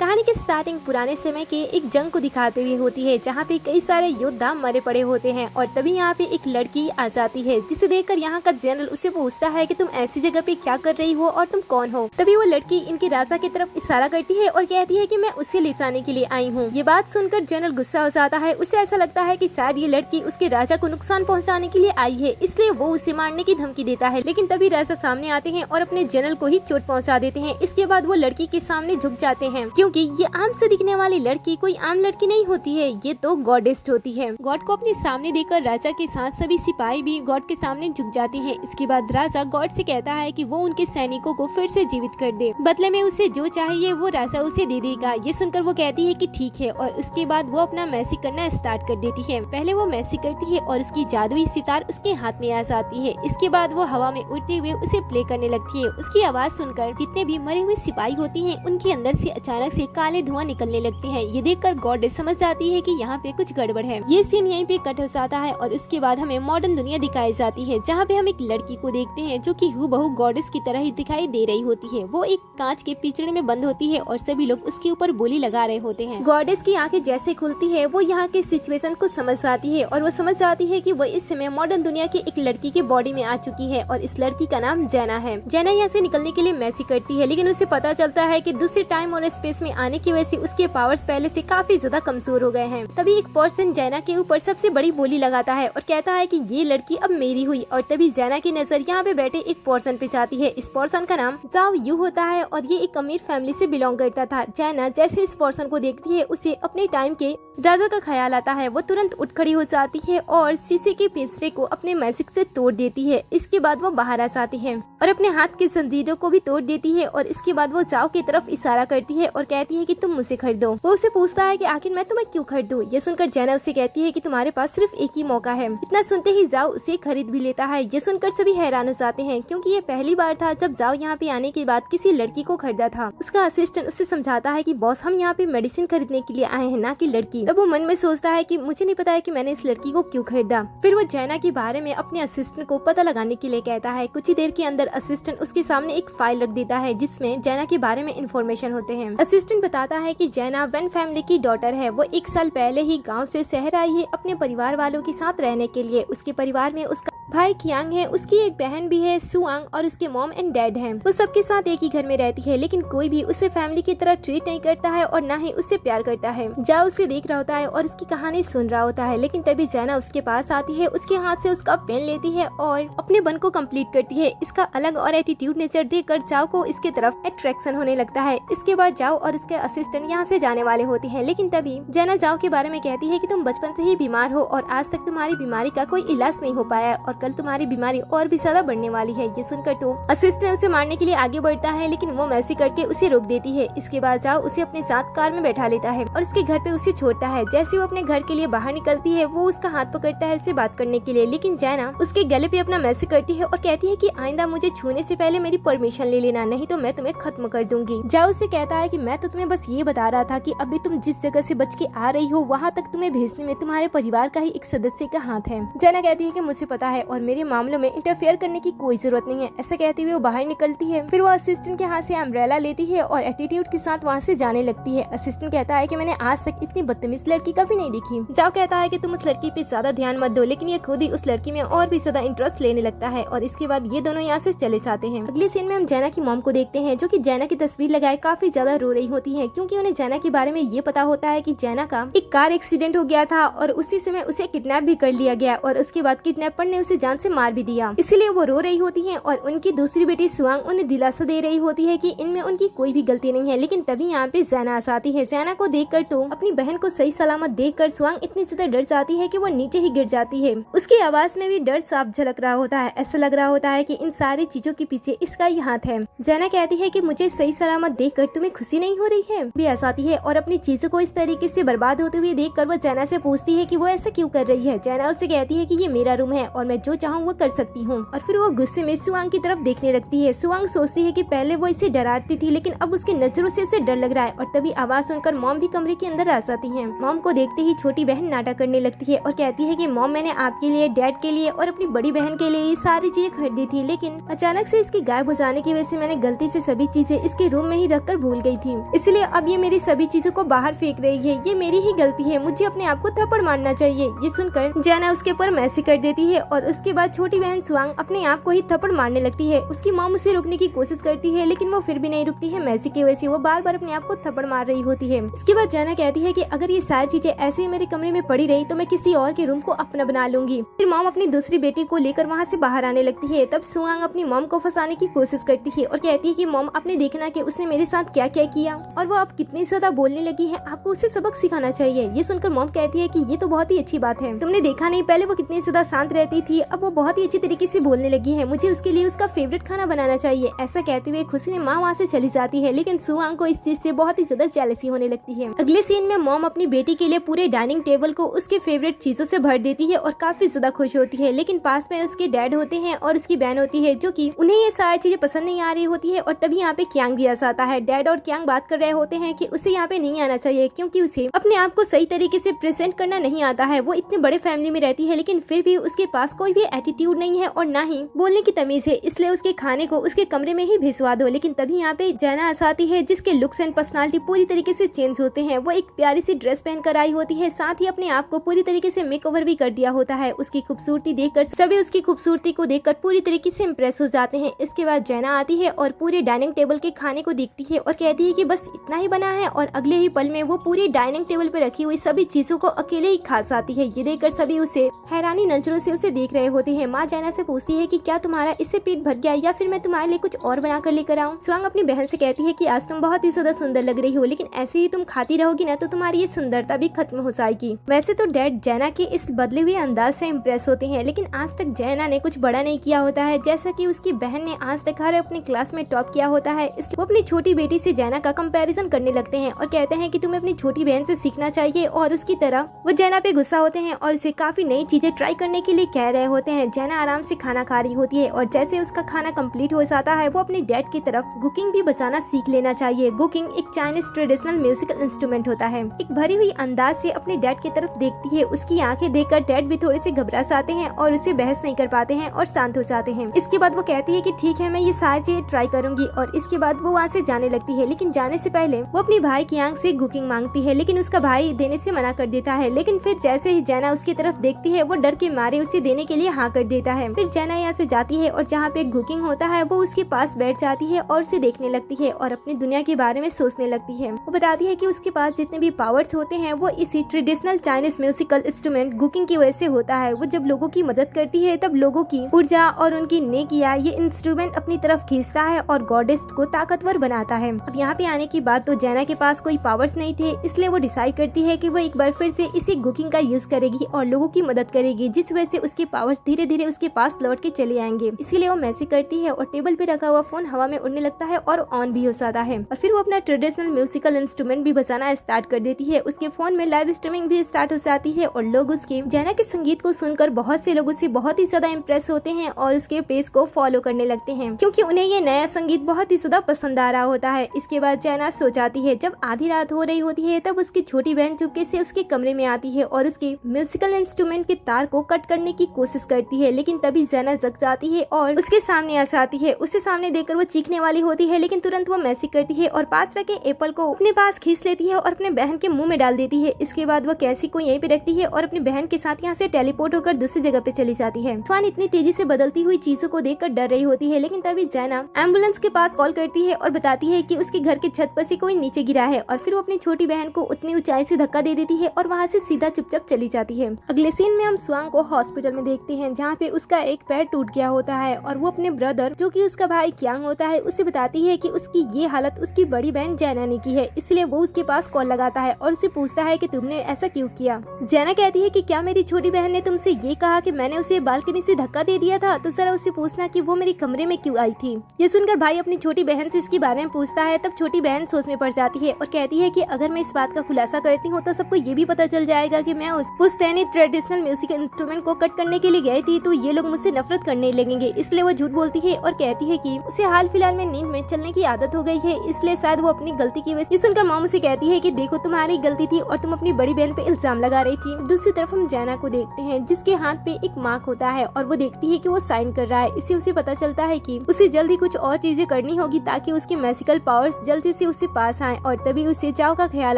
कहानी की स्टार्टिंग पुराने समय के एक जंग को दिखाते हुए होती है, जहाँ पे कई सारे योद्धा मरे पड़े होते हैं और तभी यहाँ पे एक लड़की आ जाती है, जिसे देखकर यहाँ का जनरल उसे पूछता है कि तुम ऐसी जगह पे क्या कर रही हो और तुम कौन हो। तभी वो लड़की इनके राजा की तरफ इशारा करती है और कहती है कि मैं उसे ले जाने के लिए आई हूँ। ये बात सुनकर जनरल गुस्सा हो जाता है। उसे ऐसा लगता है कि शायद ये लड़की उसके राजा को नुकसान पहुँचाने के लिए आई है, इसलिए वो उसे मारने की धमकी देता है। लेकिन तभी राजा सामने आते हैं और अपने जनरल को ही चोट पहुँचा देते हैं। इसके बाद वो लड़की के सामने झुक जाते हैं, क्योंकि ये आम से दिखने वाली लड़की कोई आम लड़की नहीं होती है, ये तो गॉडेस होती है। गॉड को अपने सामने देखकर राजा के साथ सभी सिपाही भी गॉड के सामने झुक जाते हैं। इसके बाद राजा गॉड से कहता है कि वो उनके सैनिकों को फिर से जीवित कर दे, बदले में उसे जो चाहिए वो राजा उसे दे देगा। ये सुनकर वो कहती है कि ठीक है, और उसके बाद वो अपना मैजिक करना स्टार्ट कर देती है। पहले वो मैजिक करती है और उसकी जादुई सितार उसके हाथ में आ जाती है। इसके बाद वो हवा में उड़ते हुए उसे प्ले करने लगती है। उसकी आवाज सुनकर जितने भी मरे हुए सिपाही होते हैं उनके अंदर से अचानक से काले धुआं निकलने लगते हैं। ये देखकर गॉडेस समझ जाती है कि यहाँ पे कुछ गड़बड़ है। ये सीन यहीं पे कट हो जाता है और उसके बाद हमें मॉडर्न दुनिया दिखाई जाती है, जहाँ पे हम एक लड़की को देखते हैं जो कि हूबहू गॉडेस की तरह ही दिखाई दे रही होती है। वो एक कांच के पिंजरे में बंद होती है और सभी लोग उसके ऊपर बोली लगा रहे होते हैं। गॉडेस की आंखें जैसे खुलती है वो यहाँ के सिचुएशन को समझ जाती है और वो समझ जाती है कि वो इस समय मॉडर्न दुनिया की एक लड़की के बॉडी में आ चुकी है और इस लड़की का नाम जैना है। जैना यहाँ से निकलने के लिए मैजिक करती है, लेकिन उसे पता चलता है कि दूसरे टाइम और स्पेस में आने की वजह से उसके पावर्स पहले से काफी ज्यादा कमजोर हो गए हैं। तभी एक पर्सन जैना के ऊपर सबसे बड़ी बोली लगाता है और कहता है कि ये लड़की अब मेरी हुई। और तभी जैना की नजर यहाँ पे बैठे एक पर्सन पे जाती है। इस पर्सन का नाम जाओ यू होता है और ये एक अमीर फैमिली से बिलोंग करता था। जैना जैसे इस पर्सन को देखती है उसे अपने टाइम के राजा का ख्याल आता है। वो तुरंत उठ खड़ी हो जाती है और शीशे के पिंजरे को अपने मैजिक से तोड़ देती है। इसके बाद वो बाहर आ जाती है और अपने हाथ की जंजीरों को भी तोड़ देती है और इसके बाद वो जाओ की तरफ इशारा करती है और कहती है कि तुम मुझे खरीदो। वो उसे पूछता है कि आखिर मैं तुम्हें क्यों खरीदूं। ये सुनकर जैना उससे कहती है कि तुम्हारे पास सिर्फ एक ही मौका है। इतना सुनते ही जाओ उसे खरीद भी लेता है। ये सुनकर सभी हैरान हो जाते हैं, क्योंकि ये पहली बार था जब जाओ यहाँ पे आने के बाद किसी लड़की को खरीदा था। उसका असिस्टेंट उसे समझाता है कि बॉस हम यहाँ पे मेडिसिन खरीदने के लिए आए हैं, ना कि लड़की। तब वो मन में सोचता है कि मुझे नहीं पता है कि मैंने इस लड़की को क्यों खरीदा। फिर वो जैना के बारे में अपने असिस्टेंट को पता लगाने के लिए कहता है। कुछ ही देर के अंदर असिस्टेंट उसके सामने एक फाइल रख देता है जिसमें जैना के बारे में इन्फॉर्मेशन होते हैं। असिस्टेंट बताता है कि जैना वन फैमिली की डॉटर है। वो 1 साल पहले ही गांव से शहर आई है अपने परिवार वालों के साथ रहने के लिए। उसके परिवार में उसका भाई कियांग है, उसकी एक बहन भी है सुआंग, और उसके मॉम एंड डैड हैं। वो सबके साथ एक ही घर में रहती है, लेकिन कोई भी उसे फैमिली की तरह ट्रीट नहीं करता है और ना ही उससे प्यार करता है। जाओ उसे देख रहा होता है और उसकी कहानी सुन रहा होता है, लेकिन तभी जैना उसके पास आती है, उसके हाथ से उसका पेन लेती है और अपने बन को कंप्लीट करती है। इसका अलग और एटीट्यूड नेचर देखकर जाओ को इसके तरफ अट्रैक्शन होने लगता है। इसके बाद जाओ और इसके असिस्टेंट यहाँ से जाने वाले होते हैं, लेकिन तभी जैना जाओ के बारे में कहती है कि तुम बचपन से ही बीमार हो और आज तक तुम्हारी बीमारी का कोई इलाज नहीं हो पाया और कल तुम्हारी बीमारी और भी ज्यादा बढ़ने वाली है। ये सुनकर तो असिस्टेंट उसे मारने के लिए आगे बढ़ता है, लेकिन वो मैजिक करके उसे रोक देती है। इसके बाद जाओ उसे अपने साथ कार में बैठा लेता है और उसके घर पे उसे छोड़ता है। जैसे वो अपने घर के लिए बाहर निकलती है वो उसका हाथ पकड़ता है उससे बात करने के लिए, लेकिन जैना उसके गले पे अपना मैजिक करती है और कहती है कि आइंदा मुझे छूने से पहले मेरी परमिशन ले लेना, नहीं तो मैं तुम्हें खत्म कर दूंगी। जाओ उसे कहता है कि मैं तो तुम्हें बस ये बता रहा था कि अभी तुम जिस जगह से बच के आ रही हो वहाँ तक तुम्हें भेजने में तुम्हारे परिवार का ही एक सदस्य का हाथ है। जैना कहती है कि मुझे पता है और मेरे मामलों में इंटरफेयर करने की कोई जरूरत नहीं है। ऐसा कहते हुए वो बाहर निकलती है। फिर वो असिस्टेंट के हाथ से अम्ब्रेला लेती है और एटीट्यूड के साथ वहाँ से जाने लगती है। असिस्टेंट कहता है कि मैंने आज तक इतनी बदतमीज लड़की कभी नहीं देखी। जाओ कहता है कि तुम उस लड़की पे ज्यादा ध्यान मत दो, लेकिन ये खुद ही उस लड़की में और भी ज्यादा इंटरेस्ट लेने लगता है और इसके बाद ये दोनों यहाँ से चले जाते हैं। अगले सीन में हम जैना की मॉम को देखते हैं, जो कि जैना की तस्वीर लगाए काफी ज्यादा रो रही होती है, क्योंकि उन्हें जैना के बारे में ये पता होता है कि जैना का एक कार एक्सीडेंट हो गया था और उसी समय उसे किडनैप भी कर लिया गया और उसके बाद किडनैपर ने उसे जान से मार भी दिया। इसीलिए वो रो रही होती हैं और उनकी दूसरी बेटी सुआंग उन्हें दिलासा दे रही होती है कि इनमें उनकी कोई भी गलती नहीं है। लेकिन तभी यहाँ पे जैना आ जाती है। जैना को देखकर तो अपनी बहन को सही सलामत देखकर सुआंग इतनी ज्यादा डर जाती है कि वो नीचे ही गिर जाती है। उसकी आवाज में भी डर साफ झलक रहा होता है। ऐसा लग रहा होता है कि इन सारी चीजों के पीछे इसका ही हाथ है। जैना कहती है कि मुझे सही सलामत देखकर तुम्हें खुशी नहीं हो रही है। भी आ जाती है और अपनी चीजों को इस तरीके से बर्बाद होते हुए देखकर वो जैना से पूछती है कि वो ऐसा क्यों कर रही है। जैना उससे कहती है कि ये मेरा रूम है और मैं जो चाहूँ वो कर सकती हूँ। और फिर वो गुस्से में सुआंग की तरफ देखने लगती है। सुआंग सोचती है कि पहले वो इसे डराती थी लेकिन अब उसकी नजरों से उसे डर लग रहा है। और तभी आवाज सुनकर मॉम भी कमरे के अंदर आ जाती है। मॉम को देखते ही छोटी बहन नाटक करने लगती है और कहती है कि मॉम, मैंने आपके लिए, डैड के लिए और अपनी बड़ी बहन के लिए ये सारी चीजें खरीदी थी, लेकिन अचानक से इसके गायब हो जाने की वजह से मैंने गलती से सभी चीजें इसके रूम में ही रखकर भूल गई थी, इसलिए अब ये मेरी सभी चीजों को बाहर फेंक रही है। ये मेरी ही गलती है, मुझे अपने आप को थप्पड़ मारना चाहिए। ये सुनकर जैना उसके ऊपर मैसेज कर देती है और उसके बाद छोटी बहन सुआंग अपने आप को ही थप्पड़ मारने लगती है। उसकी मॉम उसे रोकने की कोशिश करती है लेकिन वो फिर भी नहीं रुकती है। मैसेज की वजह से वो बार बार अपने आप को थप्पड़ मार रही होती है। इसके बाद जैना कहती है कि अगर ये सारी चीजें ऐसे ही मेरे कमरे में पड़ी रही तो मैं किसी और के रूम को अपना बना लूंगी। फिर मॉम अपनी दूसरी बेटी को लेकर वहाँ से बाहर आने लगती है। तब सुआंग अपनी मॉम को फंसाने की कोशिश करती है और कहती है कि मॉम, आपने देखना कि उसने मेरे साथ क्या क्या किया और वो अब कितनी ज्यादा बोलने लगी है, आपको उसे सबक सिखाना चाहिए। ये सुनकर मॉम कहती है कि ये तो बहुत ही अच्छी बात है, तुमने देखा नहीं पहले वो कितनी ज्यादा शांत रहती थी, अब वो बहुत ही अच्छी तरीके से बोलने लगी है, मुझे उसके लिए उसका फेवरेट खाना बनाना चाहिए। ऐसा कहते हुए खुशी ने माँ वहाँ से चली जाती है लेकिन सुआंग को इस चीज से बहुत ही ज्यादा जेलसी होने लगती है। अगले सीन में मॉम अपनी बेटी के लिए पूरे डाइनिंग टेबल को उसके फेवरेट चीजों से भर देती है और काफी ज्यादा खुश होती है। लेकिन पास में उसके डैड होते हैं और उसकी बहन होती है जो कि उन्हें ये सारी चीजें पसंद नहीं आ रही होती है। और तभी यहाँ पे क्यांग भी आ जाता है। डैड और क्यांग बात कर रहे होते हैं कि उसे यहाँ पे नहीं आना चाहिए क्योंकि उसे अपने आप को सही तरीके से प्रेजेंट करना नहीं आता है। वो इतने बड़े फैमिली में रहती है लेकिन फिर भी उसके पास कोई भी एटीट्यूड नहीं है और ना ही बोलने की तमीज है, इसलिए उसके खाने को उसके कमरे में ही भिजवा दो। लेकिन तभी यहाँ पे जैना आती है जिसके लुक्स एंड पर्सनालिटी पूरी तरीके से चेंज होते हैं। वो एक प्यारी सी ड्रेस पहन कर आई होती है, साथ ही अपने आप को पूरी तरीके से मेकओवर भी कर दिया होता है। उसकी खूबसूरती देखकर सभी उसकी खूबसूरती को देखकर पूरी तरीके से इम्प्रेस हो जाते हैं। इसके बाद जैना आती है और पूरे डाइनिंग टेबल के खाने को देखती है और कहती है कि बस इतना ही बना है और अगले ही पल में वो पूरी डाइनिंग टेबल पे रखी हुई सभी चीजों को अकेले ही खा जाती है। ये देखकर सभी उसे हैरानी नजरों से उसे देख रहे होते हैं। माँ जैना से पूछती है कि क्या तुम्हारा इससे पेट भर गया या फिर मैं तुम्हारे लिए कुछ और बना कर लेकर आऊँ। सुआंग अपनी बहन से कहती है कि आज तुम बहुत ही ज्यादा सुंदर लग रही हो, लेकिन ऐसे ही तुम खाती रहोगी ना तो तुम्हारी ये सुंदरता भी खत्म हो जाएगी। वैसे तो डैड जैना के इस बदले हुए अंदाज से इम्प्रेस होते हैं लेकिन आज तक जैना ने कुछ बड़ा नहीं किया होता है। जैसा कि उसकी बहन ने आज तक हर अपनी क्लास में टॉप किया होता है, इसलिए वो अपनी छोटी बेटी से जैना का कंपैरिजन करने लगते हैं और कहते हैं कि तुम्हें अपनी छोटी बहन से सीखना चाहिए। और उसकी तरह वो जैना पे गुस्सा होते हैं और उसे काफी नई चीजें ट्राई करने के लिए कह रहे होते हैं। जैना आराम से खाना खा रही होती है और जैसे उसका खाना कंप्लीट हो जाता है वो अपने डैड की तरफ गुकिंग भी बजाना सीख लेना चाहिए। गुकिंग एक चाइनीज ट्रेडिशनल म्यूजिकल इंस्ट्रूमेंट होता है। एक भरी हुई अंदाज से अपने डैड की तरफ देखती है। उसकी आंखें देखकर डैड भी थोड़े से घबरा जाते हैं और उसे बहस नहीं कर पाते हैं और शांत हो जाते हैं। इसके बाद वो कहती है कि ठीक है, मैं ये सारी चीजें ट्राई करूंगी। और इसके बाद वो वहाँ से जाने लगती है लेकिन जाने से पहले वो अपनी भाई की आंख से गुकिंग मांगती है लेकिन उसका भाई देने से मना कर देता है। लेकिन फिर जैसे ही जैना उसकी तरफ देखती है वो डर के मारे उसे देने के लिए हाँ कर देता है। फिर जैना यहाँ से जाती है और जहाँ पे गुकिंग होता है वो उसके पास बैठ जाती है और उसे देखने लगती है और अपनी दुनिया के बारे में सोचने लगती है। वो बताती है कि उसके पास जितने भी पावर्स होते हैं वो इसी ट्रेडिशनल चाइनीज म्यूजिकल इंस्ट्रूमेंट गुकिंग की वजह से होता है। वो जब लोगों की मदद करती है तब लोगों की ऊर्जा और उनकी नेकिया ये इंस्ट्रूमेंट अपनी तरफ खींचता है और गॉडेस को ताकतवर बनाता है। अब यहाँ पे आने की बात तो जैना के पास कोई पावर्स नहीं थे, इसलिए वो डिसाइड करती है कि वो एक बार फिर से इसी गुकिंग का यूज करेगी और लोगों की मदद करेगी, जिस वजह से उसके पावर्स धीरे धीरे उसके पास लौट के चले आएंगे। इसीलिए वो मैसेज करती है और टेबल पे रखा हुआ फोन हवा में उड़ने लगता है और ऑन भी हो जाता है। और फिर वो अपना ट्रेडिशनल म्यूजिकल इंस्ट्रूमेंट भी बजाना स्टार्ट कर देती है। उसके फोन में लाइव स्ट्रीमिंग भी स्टार्ट हो जाती है और लोग उसके जैना के संगीत को सुनकर बहुत से लोग उससे बहुत ही ज्यादा इम्प्रेस होते हैं और उसके पेज को फॉलो करने लगते हैं क्योंकि उन्हें ये नया संगीत बहुत ही ज्यादा पसंद आ रहा होता है। इसके बाद जैना सो जाती है। जब आधी रात हो रही होती है तब उसकी छोटी बहन चुपके से उसके कमरे में आती है और उसके म्यूजिकल इंस्ट्रूमेंट के तार को कट करने की कोशिश करती है। लेकिन तभी जैना जग जाती है और उसके सामने आ जाती है। उसे सामने देखकर वो चीखने वाली होती है लेकिन तुरंत वो मैसेज करती है और पास रखे एप्पल को अपने पास खींच लेती है और अपने बहन के मुंह में डाल देती है। इसके बाद वो कैसी को यहीं पे रखती है और अपनी बहन के साथ यहाँ से टेलीपोर्ट होकर दूसरी जगह पे चली जाती है। स्वान इतनी तेजी से बदलती हुई चीजों को देखकर डर रही होती है लेकिन तभी जैना एम्बुलेंस के पास कॉल करती है और बताती है कि उसके घर के छत पर से कोई नीचे गिरा है। और फिर वो अपनी छोटी बहन को उतनी ऊंचाई से धक्का दे देती है और वहाँ से सीधा चुपचाप चली जाती है। अगले सीन में हम स्वांग को हॉस्पिटल में देखते हैं जहाँ पे उसका एक पैर टूट गया होता है और वो अपने ब्रदर जो कि उसका भाई क्यांग होता है उसे बताती है कि उसकी ये हालत उसकी बड़ी बहन जैना ने की है। इसलिए वो उसके पास कॉल लगाता है और उसे पूछता है कि तुमने ऐसा क्यों किया। जैना कहती है कि क्या मेरी छोटी बहन ने तुमसे ये कहा कि मैंने उसे बालकनी से धक्का दे दिया था, तो जरा उससे पूछना कि वो मेरे कमरे में क्यों आई थी। ये सुनकर भाई अपनी छोटी बहन से इसके बारे में पूछता है। तब छोटी बहन सोच में पड़ जाती है और कहती है कि अगर मैं इस बात का खुलासा करती हूँ तो सबको ये भी पता चल जाएगा कि मैं उस पुश्तैनी ट्रेडिशनल म्यूजिक इंस्ट्रूमेंट को कट करने के लिए लिए गई थी तो ये लोग मुझसे नफरत करने लगेंगे, इसलिए वो झूठ बोलती है और कहती है कि उसे हाल फिलहाल में नींद में चलने की आदत हो गई है, इसलिए शायद वो अपनी गलती की वजह। ये सुनकर मॉम उसे कहती है कि देखो तुम्हारी गलती थी और तुम अपनी बड़ी बहन पे इल्जाम लगा रही थी। दूसरी तरफ हम जैना को देखते हैं जिसके हाथ पे एक मार्क होता है और वो देखती है कि वो साइन कर रहा है। इससे उसे पता चलता है कि उसे जल्द ही कुछ और चीजें करनी होगी ताकि उसके मैजिकल पावर्स जल्दी से उससे पास आए। और तभी उसे जाओ का ख्याल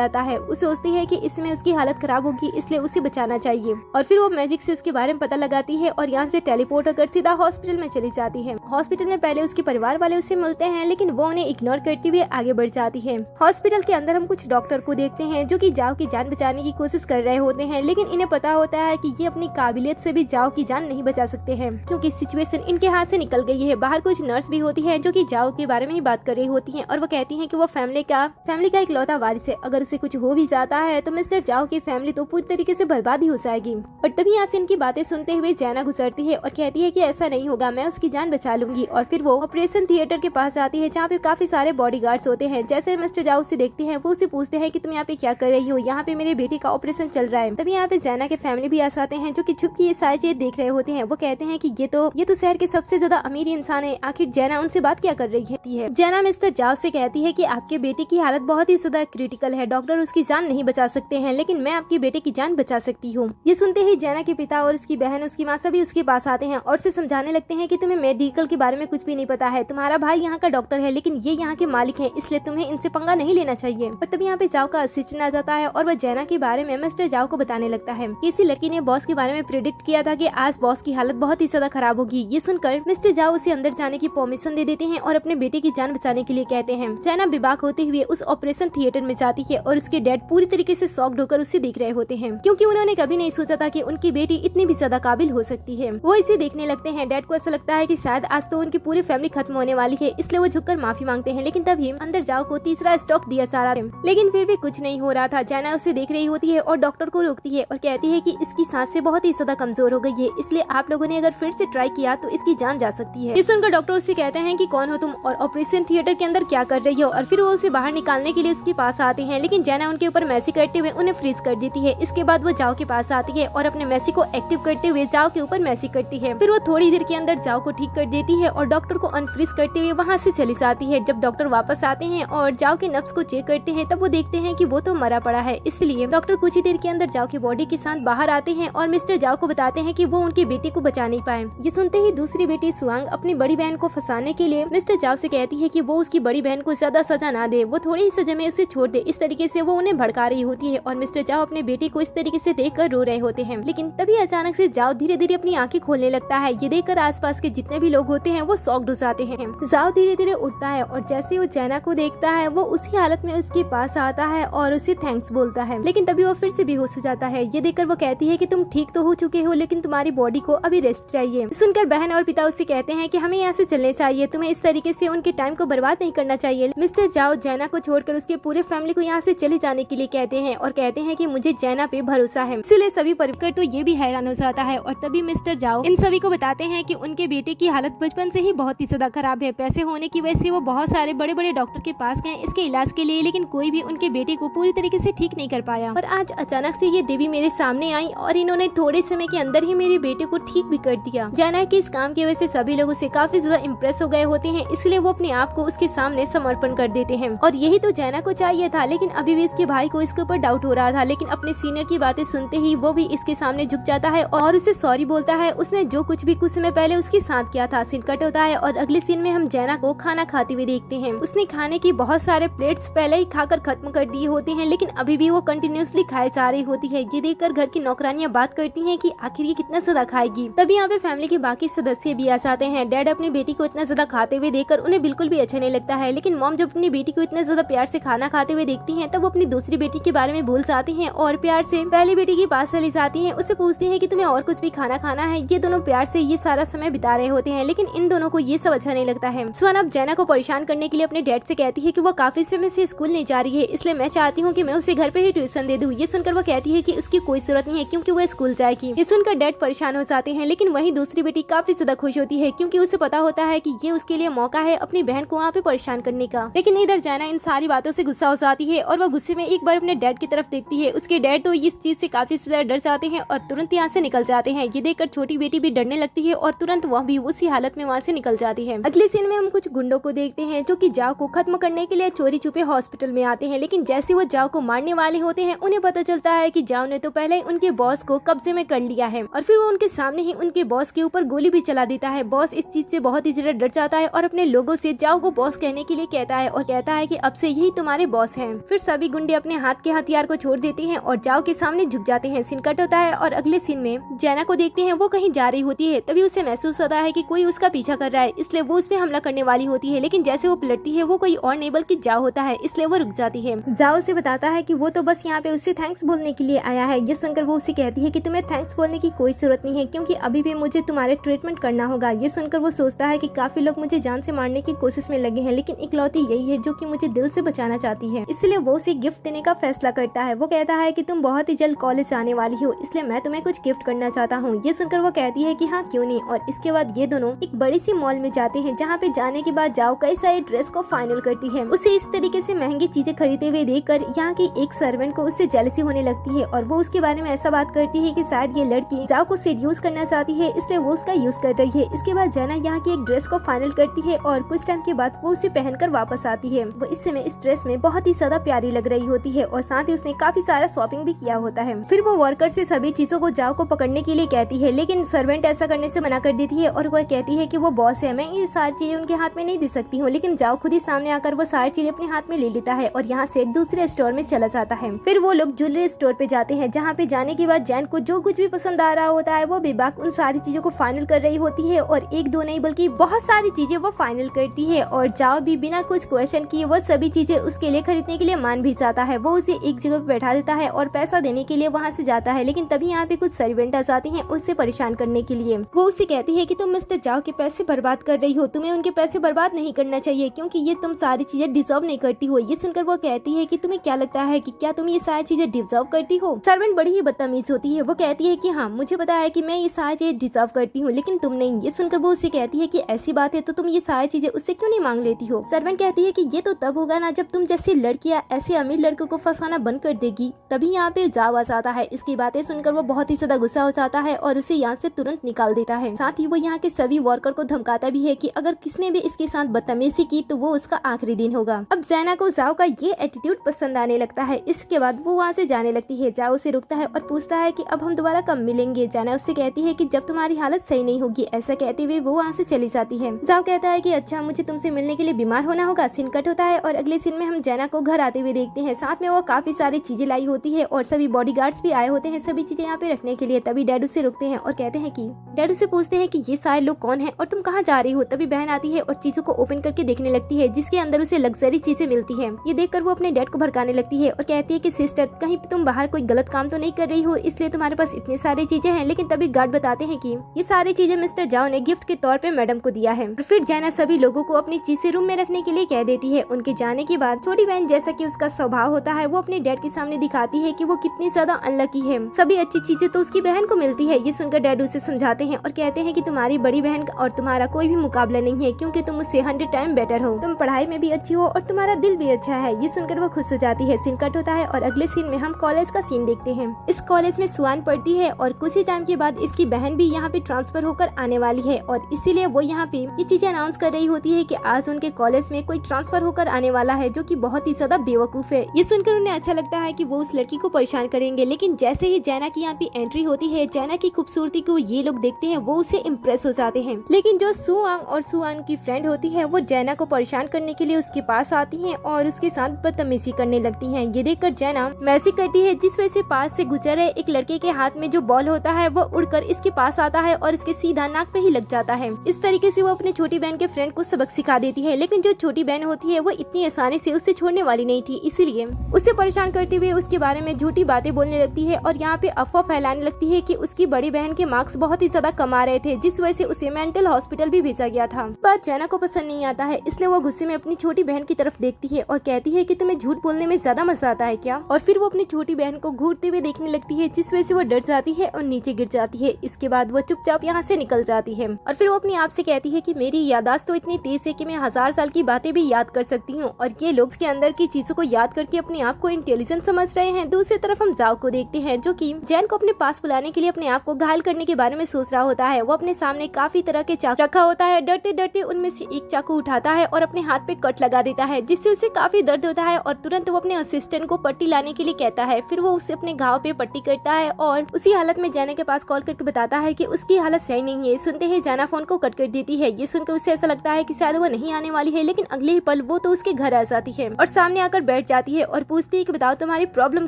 आता है। उसे सोचती है कि इसमें उसकी हालत खराब होगी, इसलिए उसे बचाना चाहिए। और फिर वो मैजिक से उसके बारे में पता लगाती है और यहाँ से टेलीपोर्ट होकर सीधा हॉस्पिटल में चली जाती है। हॉस्पिटल में पहले उसके परिवार वाले उससे मिलते हैं, लेकिन वो उन्हें इग्नोर करते हुए आगे बढ़ जाती है। हॉस्पिटल के अंदर हम कुछ डॉक्टर को देखते हैं जो कि जाओ की जान बचाने की कोशिश कर रहे होते हैं, लेकिन इन्हें पता होता है कि ये अपनी काबिलियत से भी जाओ की जान नहीं बचा सकते हैं क्योंकि सिचुएशन इनके हाथ से निकल गई है। बाहर कुछ नर्स भी होती है जो कि जाओ के बारे में ही बात कर रही होती हैं और वो कहती हैं कि वो फैमिली का इकलौता वारिस है। अगर उसे कुछ हो भी जाता है तो मिस्टर जाओ की फैमिली तो पूरी तरीके से बर्बाद ही हो जाएगी। और तभी यहाँ से इनकी बातें सुनते हुए जैना गुजरती है और कहती है कि ऐसा नहीं होगा, मैं उसकी जान बचा लूंगी। और फिर वो ऑपरेशन थिएटर के पास जाती है जहाँ पे काफी सारे बॉडीगार्ड्स होते हैं। जैसे मिस्टर जाओ उसे देखते हैं वो उसे पूछते हैं कि तुम यहाँ पे क्या कर रही हो, यहाँ पे मेरे बेटे का ऑपरेशन चल रहा है। तभी यहाँ पे जैना के फैमिली भी आ जाते हैं जो कि छुप के ये सारी चीज देख रहे होते हैं। वो कहते हैं कि ये तो शहर के सबसे ज्यादा अमीर इंसान है, आखिर जैना उनसे बात क्या कर रही है। जैना मिस्टर जाओ से कहती है कि आपके बेटे की हालत बहुत ही ज्यादा क्रिटिकल है, डॉक्टर उसकी जान नहीं बचा सकते हैं, लेकिन मैं आपके बेटे की जान बचा सकती हूँ। ये सुनते ही जैना के पिता और उसकी बहन, उसकी माँ सभी उसके पास आते हैं और उसे समझाने लगते हैं कि तुम्हें मेडिकल के बारे में कुछ भी नहीं पता है, तुम्हारा भाई यहाँ का डॉक्टर है लेकिन ये यहाँ के मालिक है, इसलिए तुम्हें इनसे पंगा नहीं लेना चाहिए। और तभी यहाँ पे जाओ का अस्सिस्टेंट आ जाता है और वह जैना के बारे में मिस्टर जाओ को बताने लगता है। किसी लड़की ने बॉस के बारे में प्रेडिक्ट किया था कि आज बॉस की हालत बहुत ही ज्यादा खराब होगी। ये सुनकर मिस्टर जाओ उसे अंदर जाने की परमिशन दे देते हैं और अपने बेटे की जान बचाने के लिए कहते हैं। जैना बेबाक होते हुए उस ऑपरेशन थिएटर में जाती है और उसके डैड पूरी तरीके से शॉक्ड होकर उसे देख रहे होते हैं क्योंकि उन्होंने कभी नहीं सोचा था कि उनकी बेटी इतनी भी ज्यादा काबिल हो सकती है। वो इसे देखने लगते हैं। डैड को ऐसा लगता है कि शायद आज तो उनकी पूरी फैमिली खत्म होने वाली है, इसलिए वो झुककर माफी मांगते हैं। लेकिन तभी अंदर जाओ को तीसरा स्टॉक दिया जा रहा है, लेकिन फिर भी कुछ नहीं हो रहा था। जैना उसे देख रही होती है और डॉक्टर को रोकती है और कहती है कि इसकी सांसें बहुत ही ज्यादा कमजोर हो गई है, इसलिए आप लोगों ने अगर फिर से ट्राई किया तो इसकी जान जा सकती है। इस सुनकर डॉक्टर उससे कहते हैं कि कौन हो तुम और ऑपरेशन थिएटर के अंदर क्या कर रही हो। और फिर वो उसे बाहर निकालने के लिए उसके पास आते हैं, लेकिन जैना उनके ऊपर मैसी करते हुए उन्हें फ्रीज कर देती है। इसके बाद वो जाओ के पास आती है और अपने मैसी को एक्टिव करते हुए जाओ के ऊपर मैसी करती है। फिर वो थोड़ी देर के अंदर जाओ को ठीक कर देती है और डॉक्टर को अनफ्रीज करते हुए वहाँ से चली जाती है। जब डॉक्टर वापस आते हैं और जाओ के नब्ज को चेक करते हैं तब वो देखते हैं कि वो तो मरा पड़ा है, इसलिए डॉक्टर कुछ ही देर के अंदर जाओ की बॉडी के साथ बाहर आते हैं और मिस्टर जाओ को बताते हैं कि वो उनके बेटे को बचा नहीं पाए। ये सुनते ही दूसरी बेटी सुआंग अपनी बड़ी बहन को फंसाने के लिए मिस्टर जाओ से कहती है कि वो उसकी बड़ी बहन को ज्यादा सजा ना दे, वो थोड़ी ही सजा में उसे छोड़ दे। इस तरीके से वो उन्हें भड़का रही होती है और मिस्टर जाओ अपने बेटे को इस तरीके से देखकर रो रहे होते हैं। लेकिन तभी अचानक से जाओ धीरे धीरे अपनी आंखें खोलने लगता है। ये देखकर आसपास के जितने भी लोग होते हैं वो शॉक्ड हो जाते हैं। जाओ धीरे धीरे उठता है और जैसे वो जैना को देखता है वो उसी हालत में उसके पास आता है और उसे थैंक्स बोलता है, लेकिन तभी वो फिर से बेहोश हो जाता है। ये देखकर वो कहती है कि तुम ठीक तो हो चुके हो, लेकिन तुम्हारी बॉडी को अभी रेस्ट चाहिए। सुनकर बहन और पिता उससे कहते हैं कि हमें यहाँ से चलने चाहिए, तुम्हें इस तरीके से उनके टाइम को बर्बाद नहीं करना चाहिए। मिस्टर जाओ जैना को छोड़कर उसके पूरे फैमिली को यहाँ से चले जाने के लिए कहते हैं और कहते हैं कि मुझे जैना पे भरोसा है। इसलिए सभी परिवार तो ये भी हैरान हो जाता है। और तभी मिस्टर जाओ इन सभी को बताते हैं कि उनके बेटे की हालत बचपन से ही बहुत ही ज्यादा खराब है। पैसे होने की वजह से वो बहुत सारे बड़े बड़े डॉक्टर के पास गए इसके इलाज के लिए, लेकिन कोई भी उनके बेटे को पूरी तरीके से ठीक नहीं कर पाया। और आज अचानक से ये देवी मेरे सामने आई और इन्होंने थोड़े समय के अंदर ही मेरे बेटे को ठीक भी कर दिया। जैना के इस काम की वजह से सभी लोग उससे काफी ज्यादा इम्प्रेस हो गए होते हैं, इसलिए वो अपने आप को उसके सामने समर्पण कर देते हैं। और यही तो जैना को चाहिए था, लेकिन अभी भी इसके भाई को इसके ऊपर डाउट हो रहा था। लेकिन अपने सीनियर की बातें सुनते ही वो भी इसके सामने झुक जाता है और उसे सॉरी बोलता है। उसने जो कुछ भी कुछ समय पहले उसके साथ किया था। सीन कट होता है और अगले सीन में हम जैना को खाना खाते हुए देखते हैं। उसने खाने की बहुत सारे प्लेट्स पहले ही खाकर खत्म कर दिए होते हैं, लेकिन अभी भी वो कंटिन्यूअसली खाए जा रही होती है। ये देखकर घर की नौकरानियां बात करती हैं कि आखिर ये कितना ज्यादा खाएगी। तभी यहाँ पे फैमिली के बाकी सदस्य भी आ जाते हैं। डैड अपनी बेटी को इतना ज्यादा खाते हुए देखकर उन्हें बिल्कुल भी अच्छा नहीं लगता है, लेकिन मॉम जब अपनी बेटी को इतना ज्यादा प्यार से खाना खाते हुए देखती हैं तब वो अपनी दूसरी बेटी के बारे में भूल जाती हैं और प्यार से पहली बेटी के पास चली जाती हैं। उससे पूछती हैं कि तुम्हें और कुछ भी खाना खाना है। ये दोनों प्यार से ये सारा समय बिता रहे होते हैं, लेकिन इन दोनों को ये सब अच्छा नहीं लगता है। सुहान अब जैना को परेशान करने के लिए अपने डैड से कहती है कि वो काफी समय से स्कूल नहीं जा रही है, इसलिए मैं चाहती हूँ कि मैं उसे घर पे ही ट्यूशन दे दूँ। ये सुनकर वो कहती है कि उसकी कोई जरूरत नहीं है क्योंकि वो स्कूल जाएगी। ये सुनकर डैड परेशान हो जाते हैं, लेकिन वहीं दूसरी बेटी काफी ज्यादा खुश होती है क्योंकि उसे पता होता है कि ये उसके लिए मौका है अपनी बहन को वहाँ पे परेशान करने का। लेकिन इधर जैना इन सारी बातों से गुस्सा हो जाती है और वह गुस्से में एक बार अपने डैड की तरफ देखती है। उसके डैड तो इस चीज से काफी ज्यादा डर जाते हैं और तुरंत यहाँ से निकल जाते हैं। हैं। ये देखकर छोटी बेटी भी डरने लगती है और तुरंत वह भी उसी हालत में वहाँ से निकल जाती है। अगले सीन में हम कुछ गुंडों को देखते हैं जो कि जाओ को खत्म करने के लिए चोरी छुपे हॉस्पिटल में आते हैं, लेकिन जैसे वो जाओ को मारने वाले होते हैं उन्हें पता चलता है कि जाओ ने तो पहले ही उनके बॉस को कब्जे में कर लिया है और फिर वो उनके सामने ही उनके बॉस के ऊपर गोली भी चला देता है। बॉस इस चीज से बहुत ही ज्यादा डर जाता है और अपने लोगों से जाओ को बॉस कहने के लिए कहता है और कहता है कि अब से यही तुम्हारे बॉस हैं। फिर सभी गुंडे अपने हाथ के हथियार को छोड़ देते हैं और जाओ के सामने झुक जाते हैं। सीन कट होता है और अगले सीन में जैना को देखते हैं, वो कहीं जा रही होती है। तभी उसे महसूस होता है कि कोई उसका पीछा कर रहा है, इसलिए वो उस पे हमला करने वाली होती है, लेकिन जैसे वो पलटती है वो कोई और नहीं बल्कि जाओ होता है, इसलिए वो रुक जाती है। जाओ उसे बताता है कि वो तो बस यहाँ पे उससे थैंक्स बोलने के लिए आया है। ये सुनकर वो उसे कहती है कि तुम्हें थैंक्स बोलने की कोई जरूरत नहीं है क्योंकि अभी भी मुझे तुम्हारे ट्रीटमेंट करना होगा। ये सुनकर वो सोचता है कि काफी लोग मुझे जान से मारने की कोशिश में लगे हैं, लेकिन इकलौती यही है जो कि मुझे दिल से बचाना चाहती है, इसलिए वो उसे गिफ्ट देने का फैसला करता है। वो कहता है कि तुम बहुत ही जल्द कॉलेज आने वाली हो, इसलिए मैं तुम्हें कुछ गिफ्ट करना चाहता हूँ। ये सुनकर वो कहती है कि हाँ क्यों नहीं, और इसके बाद ये दोनों एक बड़ी सी मॉल में जाते हैं जहाँ पे जाने के बाद जाओ कई सारे ड्रेस को फाइनल करती है। उसे इस तरीके से महंगी चीजें खरीदते हुए देखकर यहाँ की एक सर्वेंट को उससे जेलसी होने लगती है और वो उसके बारे में ऐसा बात करती है कि शायद ये लड़की जाओ को सेड्यूस करना चाहती है, इसलिए वो उसका यूज कर रही है। इसके बाद जाना यहाँ की एक ड्रेस को फाइनल करती है और कुछ टाइम के बाद वो उसे पहनकर वापस आती है। वो इस समय इस ड्रेस में बहुत ही ज्यादा प्यारी लग रही होती है और साथ ही उसने काफी सारा शॉपिंग भी किया होता है। फिर वो वर्कर से सभी चीजों को जाओ को पकड़ने के लिए कहती है, लेकिन सर्वेंट ऐसा करने से मना कर देती है और वह कहती है कि वो बॉस है, मैं ये सारी चीजें उनके हाथ में नहीं दे सकती हूँ। लेकिन जाओ खुद ही सामने आकर वो सारी चीजें अपने हाथ में ले लेता है और यहाँ से दूसरे स्टोर में चला जाता है। फिर वो लोग ज्वेलरी स्टोर पे जाते हैं जहाँ पे जाने के बाद जैन को जो कुछ भी पसंद आ रहा होता है वो बेबाक उन सारी चीजों को फाइनल कर रही होती है और एक दो नहीं बल्कि बहुत सारी चीजें वो फाइनल करती है और जाओ भी बिना कुछ क्वेश्चन किए वो सभी चीजें उसके लिए खरीदने के लिए मान भी जाता है। वो उसे एक जगह पे बैठा देता है और पैसा देने के लिए वहाँ से जाता है, लेकिन तभी यहाँ पे कुछ सर्वेंट आ जाती हैं उससे परेशान करने के लिए। वो उससे कहती है कि तुम मिस्टर जाओ के पैसे बर्बाद कर रही हो, तुम्हें उनके पैसे बर्बाद नहीं करना चाहिए क्योंकि ये तुम सारी चीजें डिजर्व नहीं करती हो। ये सुनकर वो कहती है कि तुम्हें क्या लगता है कि क्या तुम ये सारी चीजें डिजर्व करती हो। सर्वेंट बड़ी ही बदतमीज होती है। वो कहती है कि हाँ मुझे पता है कि मैं ये सारी चीजें डिजर्व करती हूँ लेकिन तुम नहीं। ये सुनकर वो उससे कहती है कि ऐसी बात है तो तुम ये सारी चीजें उससे क्यों नहीं मांग लेती हो। सर्वेंट कहती है कि ये तो तब होगा ना जब तुम जैसी लड़कियां ऐसे अमीर लड़कों को फंसाना बंद कर देगी, तभी यहाँ पे जाओ आ जाता है। इसकी बातें सुनकर वो बहुत ही ज्यादा गुस्सा हो जाता है और उसे यहाँ से तुरंत निकाल देता है। साथ ही वो यहाँ के सभी वर्कर को धमकाता भी है कि अगर किसने भी इसके साथ बदतमीजी की तो वो उसका आखिरी दिन होगा। अब जैना को जाओ का ये एटीट्यूड पसंद आने लगता है। इसके बाद वो वहाँ से जाने लगती है। जाओ उसे रुकता है और पूछता है कि अब हम दोबारा कब मिलेंगे। जैना उससे कहती है कि जब तुम्हारी हालत सही नहीं होगी। ऐसा कहते हुए वो वहाँ से चली जाती है। जाओ कहता है कि अच्छा मुझे तुमसे मिलने के लिए बीमार होना होगा। सीन कट होता है और अगले सीन में हम जैना को घर आते हुए देखते हैं। साथ में वो काफी सारी चीजें लाई होती है और सभी बॉडीगार्ड्स भी आए होते हैं सभी चीजें यहाँ पे रखने के लिए। तभी डैडू से रुकते हैं और कहते हैं कि डैडू से पूछते हैं कि ये सारे लोग कौन हैं और तुम कहाँ जा रही हो। तभी बहन आती है और चीजों को ओपन करके देखने लगती है जिसके अंदर उसे लग्जरी चीजें मिलती है। ये देखकर वो अपने डैड को भड़काने लगती है और कहती है कि सिस्टर कहीं तुम बाहर कोई गलत काम तो नहीं कर रही हो इसलिए तुम्हारे पास इतनी सारी चीजें हैं। लेकिन तभी गार्ड बताते हैं कि ये सारी चीजें मिस्टर जाओ ने गिफ्ट के तौर पे मैडम को दिया है। और फिर जैना सभी लोगों को अपनी चीजें रूम में रखने के लिए कह देती है। उनके जाने के बाद छोटी बहन जैसा कि उसका स्वभाव होता है वो अपने डैड के सामने दिखाती है कि वो कितनी ज्यादा अनलकी है। सभी अच्छी चीजें तो उसकी बहन को मिलती है। ये सुनकर डैड उसे समझाते हैं और कहते हैं कि तुम्हारी बड़ी बहन और तुम्हारा कोई भी मुकाबला नहीं है क्योंकि तुम उससे 100 टाइम बेटर हो। तुम पढ़ाई में भी अच्छी हो और तुम्हारा दिल भी अच्छा है। ये सुनकर वो खुश हो जाती है। सीन कट होता है और अगले सीन में हम कॉलेज का सीन देखते हैं। इस कॉलेज में सुआन पढ़ती है और कुछ ही टाइम के बाद इसकी बहन भी यहाँ पे ट्रांसफर होकर आने वाली है और इसीलिए वो यहाँ पे ये चीजें अनाउंस कर रही होती है कि आज उनके कॉलेज में कोई ट्रांसफर होकर आने वाला है जो कि बहुत ही ज्यादा बेवकूफ है। ये सुनकर उन्हें अच्छा लगता है कि वो उस लड़की को परेशान करेंगे, लेकिन जैसे ही जैना की यहाँ पे एंट्री होती है जैना की खूबसूरती को ये लोग देखते हैं वो उसे इम्प्रेस हो जाते हैं। लेकिन जो सुआंग और सुआन की फ्रेंड होती है वो जैना को परेशान करने के लिए उसके पास आती है और उसके साथ बदतमीजी करने लगती है। ये देखकर जैना मैसेज करती है जिस वजह से पास से गुजर रहे एक लड़के के हाथ में जो बॉल होता है वो उड़कर इसके पास आता है और इसके सीधा नाक पे ही लग जाता है। इस तरीके से वो अपनी छोटी बहन के फ्रेंड को सबक सिखा देती है, लेकिन जो छोटी बहन होती है वो इतनी आसानी से उससे छोड़ने वाली नहीं थी, इसीलिए उसे परेशान करते हुए उसके बारे में झूठी बातें बोलने लगती है और यहाँ पे अफवाह फैलाने लगती है कि उसकी बड़ी बहन के मार्क्स बहुत ही ज्यादा कम आ रहे थे जिस वजह से उसे मेंटल हॉस्पिटल भी भेजा गया था। बात जैना को पसंद नहीं आता है इसलिए वो गुस्से में अपनी छोटी बहन की तरफ देखती है और कहती है कि तुम्हें झूठ बोलने में ज्यादा मजा आता है क्या। और फिर वो अपनी छोटी बहन को घूरते हुए देखने लगती है जिस वजह से वो डर जाती है और नीचे गिर जाती है। इसके बाद वो चुपचाप यहाँ से निकल जाती है और फिर वो अपने आप से कहती है कि मेरी याददाश्त तो इतनी तेज है कि मैं 1000 साल की बातें भी याद कर सकती हूँ और ये लोग के अंदर की चीजों को याद करके अपने आप को इंटेलिजेंट समझ रहे हैं। दूसरी तरफ हम जाओ को देखते हैं जो कि जैन को अपने पास बुलाने के लिए अपने आप को घायल करने के बारे में सोच रहा होता है। वो अपने सामने काफी तरह के चाकू रखा होता है। डरते डरते उनमें से एक चाकू उठाता है और अपने हाथ पे कट लगा देता है, जिससे उसे काफी दर्द होता है और तुरंत वो अपने असिस्टेंट को पट्टी लाने के लिए कहता है। फिर वो उसे अपने घाव पे पट्टी करता है और उसी हालत में जाना के पास कॉल करके बताता है कि उसकी हालत सही नहीं है। सुनते ही जाना फोन को कट कर देती है। ये सुनकर उसे ऐसा लगता है कि शायद वो नहीं आने वाली है, लेकिन अगले ही पल वो तो उसके घर आ जाती है और सामने आकर बैठ जाती है और पूछती है कि बताओ तुम्हारी प्रॉब्लम